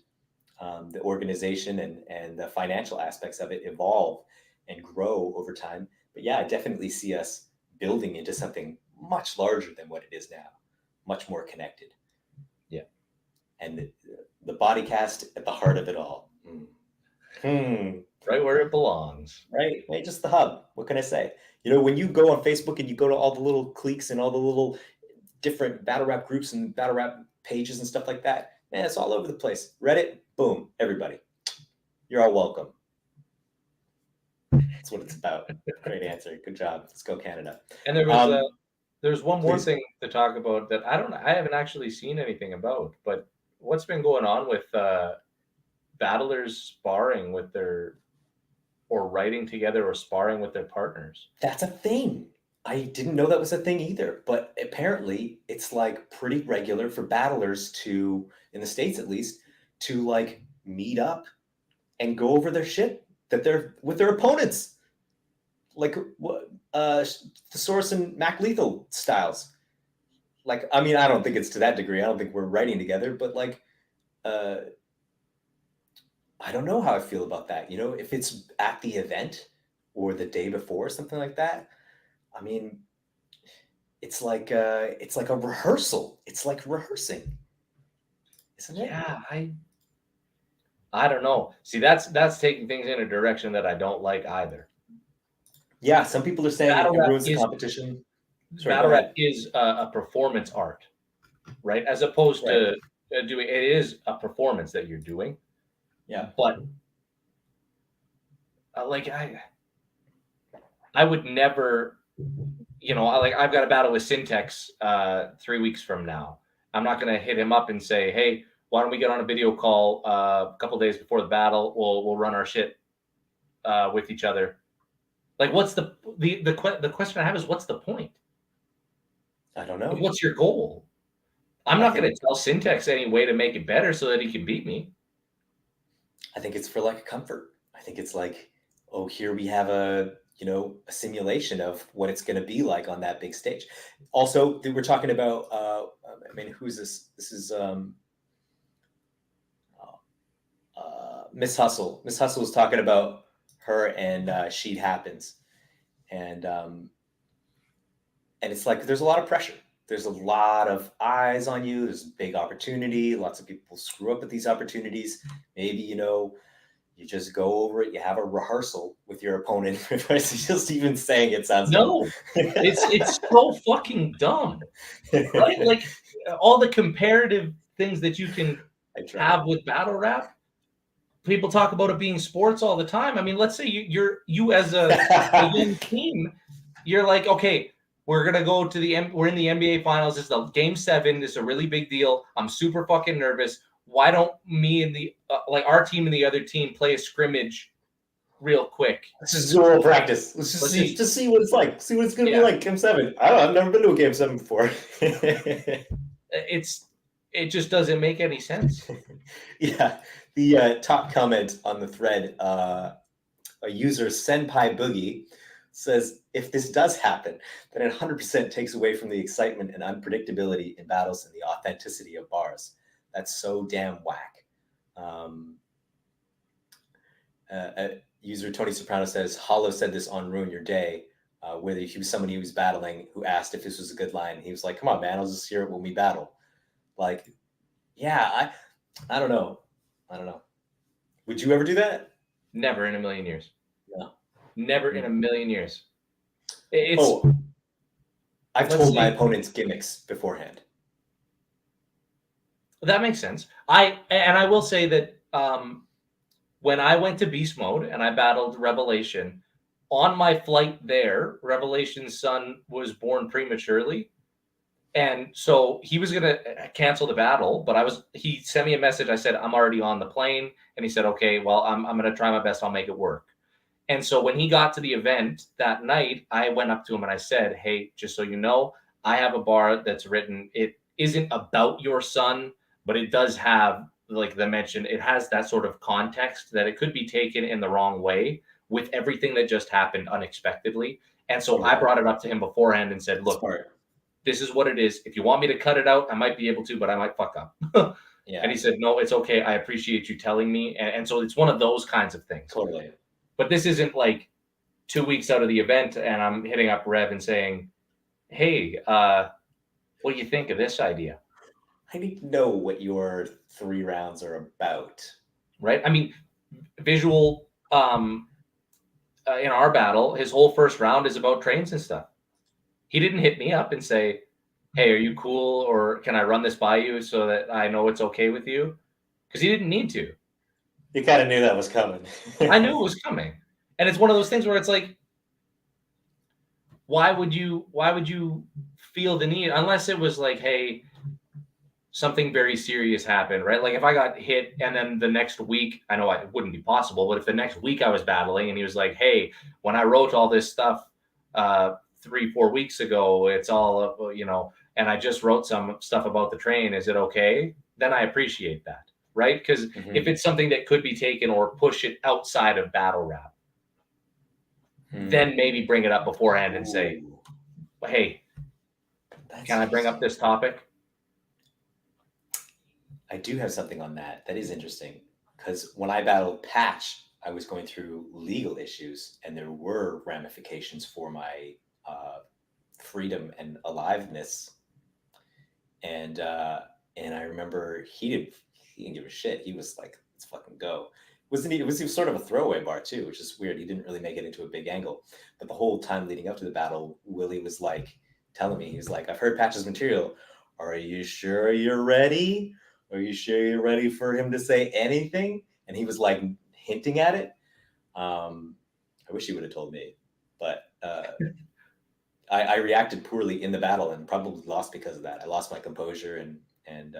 the organization and the financial aspects of it evolve and grow over time. But yeah, I definitely see us building into something much larger than what it is now, much more connected. Yeah. And the Bodycast at the heart of it all. right where it belongs. Right, just the hub. What can I say? When you go on Facebook and you go to all the little cliques and all the little different battle rap groups and battle rap pages and stuff like that, man, it's all over the place. Reddit, boom, everybody. You're all welcome. That's what it's about. Great answer. Good job. Let's go Canada. And there's one more Please. thing to talk about that I haven't actually seen anything about, but what's been going on with battlers sparring with their or writing together or sparring with their partners? That's a thing. I didn't know that was a thing either, but apparently it's like pretty regular for battlers to, in the States at least, to like meet up and go over their shit that they're with their opponents. Like what Thesaurus and Mac Lethal styles. Like, I mean, I don't think it's to that degree. I don't think we're writing together, but like uh I don't know how I feel about that. If it's at the event or the day before, something like that. I mean, it's like a rehearsal. It's like rehearsing, isn't it? Yeah, I don't know. See, that's taking things in a direction that I don't like either. Yeah, some people are saying Battle it rap ruins the is competition. Sorry, go battle rap ahead. is a performance art, right? As opposed Right. to doing it is a performance that you're doing, Yeah. but like I would never, I've got a battle with Syntex 3 weeks from now. I'm not gonna hit him up and say, hey, why don't we get on a video call a couple days before the battle? We'll run our shit with each other. Like, what's the question I have is what's the point? I don't know. What's your goal? I'm I not going think to tell Syntex any way to make it better so that he can beat me. I think it's for like a comfort. I think it's like, oh, here we have a simulation of what it's going to be like on that big stage. Also, we're talking about I mean, who's this? This is Miss Hustle. Miss Hustle is talking about her and Sheet Happens. And it's like there's a lot of pressure. There's a lot of eyes on you. There's big opportunity. Lots of people screw up at these opportunities. Maybe you just go over it. You have a rehearsal with your opponent. Just even saying it sounds dumb. No, it's so fucking dumb, right? Like all the comparative things that you can I tried. have with battle rap. People talk about it being sports all the time. I mean, let's say you as a young team, you're like, okay, we're gonna go to we're in the NBA finals. This is the game 7. This is a really big deal. I'm super fucking nervous. Why don't me and the our team and the other team play a scrimmage real quick? Let's just do a little practice. Let's just see what it's like. See what it's gonna be like. Game 7. I don't know. I've never been to a game 7 before. It just doesn't make any sense. Yeah. The top comment on the thread, a user Senpai Boogie says, if this does happen, then it 100% takes away from the excitement and unpredictability in battles and the authenticity of bars. That's so damn whack. User Tony Soprano says, Hollow said this on Ruin Your Day. whether he was somebody who was battling who asked if this was a good line. He was like, "Come on, man, I'll just hear it when we battle." Like, yeah, I don't know. I don't know. Would you ever do that? Never in a million years. No. Never in a million years. I've told my opponent's gimmicks beforehand. That makes sense. I will say that when I went to Beast Mode and I battled Revelation, on my flight there, Revelation's son was born prematurely. And so he was going to cancel the battle, but he sent me a message. I said, I'm already on the plane. And he said, okay, well, I'm going to try my best. I'll make it work. And so when he got to the event that night, I went up to him and I said, hey, just so you know, I have a bar that's written. It isn't about your son, but it does have, like the mention, it has that sort of context that it could be taken in the wrong way with everything that just happened unexpectedly. And so I brought it up to him beforehand and said, look, this is what it is. If you want me to cut it out, I might be able to, but I might fuck up. And he said, no, it's okay. I appreciate you telling me. And so it's one of those kinds of things. Totally. But this isn't like 2 weeks out of the event and I'm hitting up Rev and saying, hey, what do you think of this idea? I need to know what your 3 rounds are about. Right? I mean, visual, in our battle, his whole first round is about trains and stuff. He didn't hit me up and say, hey, are you cool? Or can I run this by you so that I know it's okay with you? Because he didn't need to. You kind of knew that was coming. I knew it was coming. And it's one of those things where it's like, why would you feel the need? Unless it was like, hey, something very serious happened, right? Like if I got hit and then the next week, I know it wouldn't be possible, but if the next week I was battling and he was like, hey, when I wrote all this stuff 3-4 weeks ago, it's all, and I just wrote some stuff about the train, is it okay? Then I appreciate that. Right? Because if it's something that could be taken or push it outside of Battlerap, then maybe bring it up beforehand and say, hey, can I bring up this topic? I do have something on that. That is interesting. Because when I battled Patch, I was going through legal issues and there were ramifications for my freedom and aliveness. And I remember he didn't give a shit. He was like, let's fucking go. It was sort of a throwaway bar too, which is weird. He didn't really make it into a big angle. But the whole time leading up to the battle, Willie was like telling me, he was like, I've heard Patch's material. Are you sure you're ready? Are you sure you're ready for him to say anything? And he was like hinting at it. I wish he would have told me, but I reacted poorly in the battle and probably lost because of that. I lost my composure and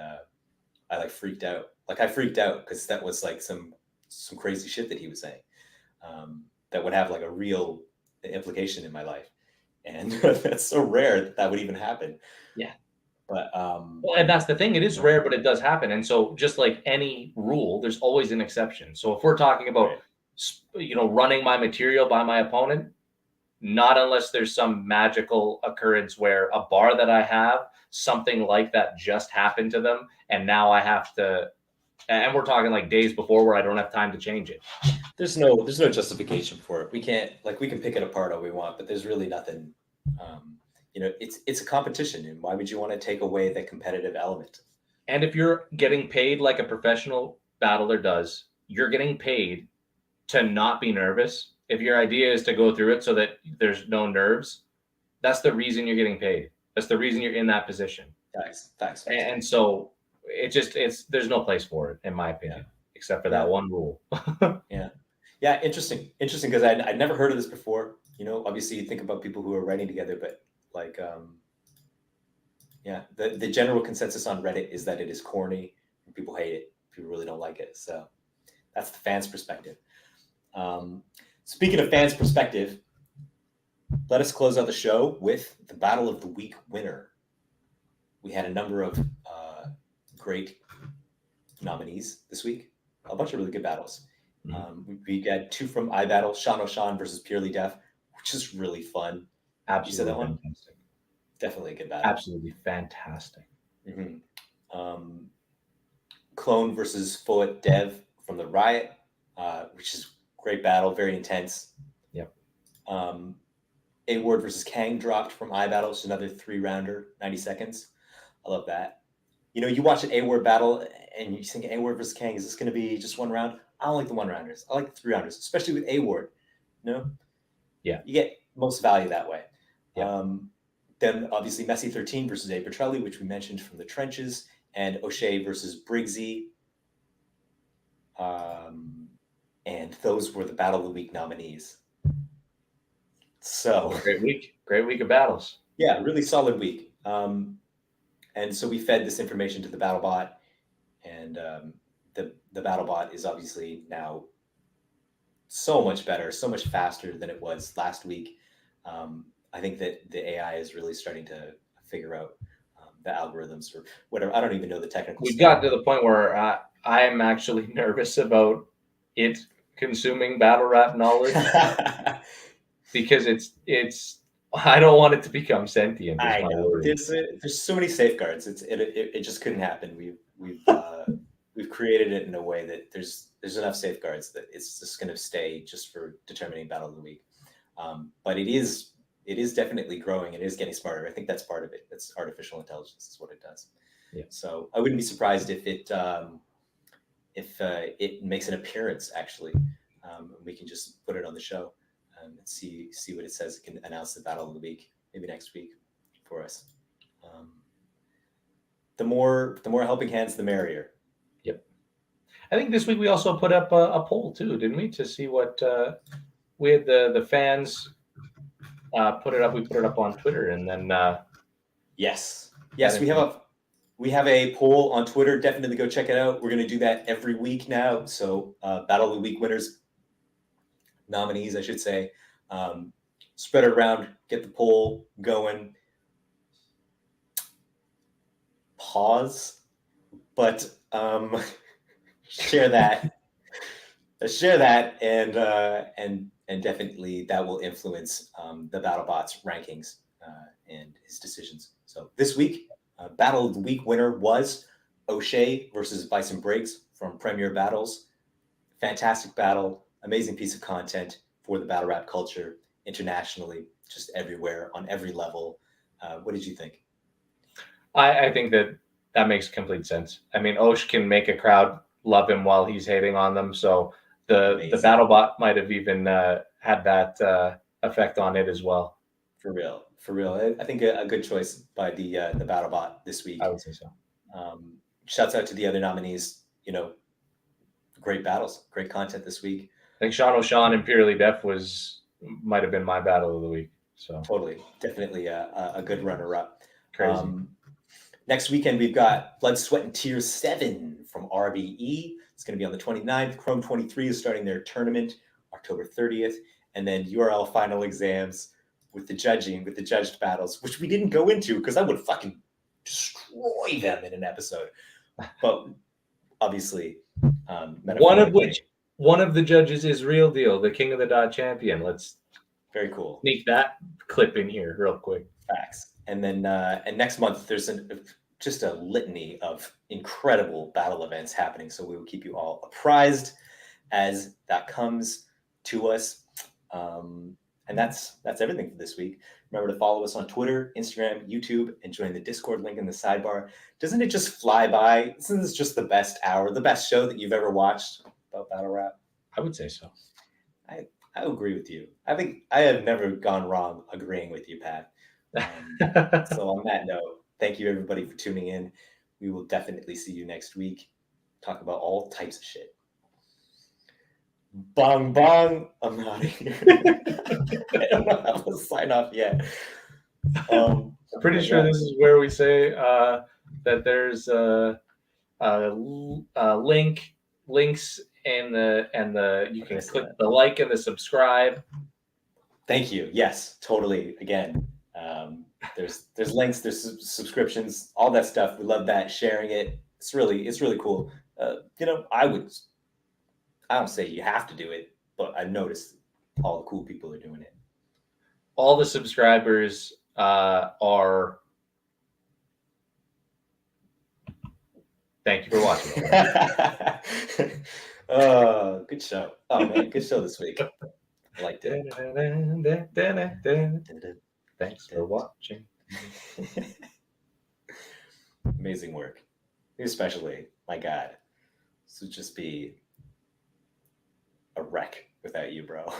I like freaked out. Like I freaked out because that was like some crazy shit that he was saying that would have like a real implication in my life. And that's so rare that would even happen. Yeah. But well, and that's the thing. It is rare, but it does happen. And so just like any rule, there's always an exception. So if we're talking about, running my material by my opponent, not unless there's some magical occurrence where a bar that I have, something like that just happened to them. And now I have to, and we're talking like days before where I don't have time to change it. There's no justification for it. We can pick it apart all we want, but there's really nothing, it's a competition. And why would you want to take away the competitive element? And if you're getting paid like a professional battler does, you're getting paid to not be nervous. If your idea is to go through it so that there's no nerves, that's the reason you're getting paid. That's the reason you're in that position. Facts. And so there's no place for it, in my opinion, except for that one rule. Yeah. Interesting. Because I'd never heard of this before. Obviously you think about people who are writing together, but like, the general consensus on Reddit is that it is corny. People hate it. People really don't like it. So that's the fans' perspective. Speaking of fans' perspective, let us close out the show with the Battle of the Week winner. We had a number of great nominees this week, a bunch of really good battles. We got 2 from iBattle, Sean O'Shawn versus Purely Deaf, which is really fun. Absolutely. You said that one? Fantastic. Definitely a good battle. Absolutely fantastic. Clone versus Foet Dev from the Riot, which is great battle, very intense. Yep. A Ward versus Kang dropped from iBattle, just another 3-rounder, 90 seconds. I love that. You know, you watch an A Ward battle and you think A Ward versus Kang, is this going to be just 1 round? I don't like the 1-rounders. I like the 3-rounders, especially with A Ward. No, Yeah, you get most value that way. Yeah. Then obviously Messi 13 versus A Bertrelli, which we mentioned from the trenches, and Oshea versus Briggsy. And those were the Battle of the Week nominees. So great week of battles. Yeah, really solid week. And so we fed this information to the BattleBot, and the BattleBot is obviously now so much better, so much faster than it was last week. I think that the AI is really starting to figure out the algorithms or whatever. I don't even know the technical. We've got to the point where I am actually nervous about it consuming Battlerap knowledge because it's. I don't want it to become sentient. I know there's so many safeguards. It just couldn't happen. We've created it in a way that there's enough safeguards that it's just going to stay just for determining Battle of the Week. But it is definitely growing. It is getting smarter. I think that's part of it. That's artificial intelligence is what it does. Yeah. So I wouldn't be surprised if it makes an appearance actually. We can just put it on the show and see what it says. It can announce the Battle of the Week maybe next week for us. The more helping hands, the merrier. Yep. I think this week we also put up a poll too, didn't we, to see what we had the fans put it up. We put it up on Twitter, and then yes, we have a poll on Twitter. Definitely go check it out. We're going to do that every week now. So Battle of the Week winners, nominees, I should say, spread it around. Get the poll going. Pause, but share that, and definitely that will influence the BattleBot's rankings and his decisions. So this week, Battle of the Week winner was Oshea versus Bison Briggs from Premier Battles. Fantastic battle, amazing piece of content for the Battlerap culture internationally, just everywhere on every level. What did you think? I think that makes complete sense. I mean, Osh can make a crowd love him while he's hating on them. So the BattleBot might have even had that effect on it as well. For real. I think a good choice by the BattleBot this week. I would say so. Shouts out to the other nominees. You know, great battles, great content this week. I think Sean O'Shawn and Purely Deaf might have been my battle of the week. So totally, definitely a good runner-up. Crazy. Next weekend, we've got Blood, Sweat, and Tears 7 from RBE. It's going to be on the 29th. Chrome 23 is starting their tournament October 30th. And then URL final exams with the judged battles, which we didn't go into because I would fucking destroy them in an episode. But obviously, one of the judges is Real Deal, the King of the Dot champion. Let's very cool. Sneak that clip in here real quick. Facts. And then and next month there's just a litany of incredible battle events happening. So we will keep you all apprised as that comes to us. And that's everything for this week. Remember to follow us on Twitter, Instagram, YouTube, and join the Discord link in the sidebar. Doesn't it just fly by? Isn't this just the best hour, the best show that you've ever watched about Battlerap? I would say so. I agree with you. I think I have never gone wrong agreeing with you, Pat. So on that note, thank you everybody for tuning in. We will definitely see you next week. Talk about all types of shit. Bong bong. I'm out of here. I don't know how to sign off yet. I'm pretty sure this is where we say that there's links and the you can click the like and the subscribe. Thank you. Yes, totally. Again. There's links, there's subscriptions, all that stuff. We love that, sharing it. It's really cool. I don't say you have to do it, but I've noticed all the cool people are doing it. All the subscribers are. Thank you for watching. Good show. Oh man, good show this week. I liked it. Thanks for watching. Amazing work. Especially, my God, this would just be a wreck without you, bro.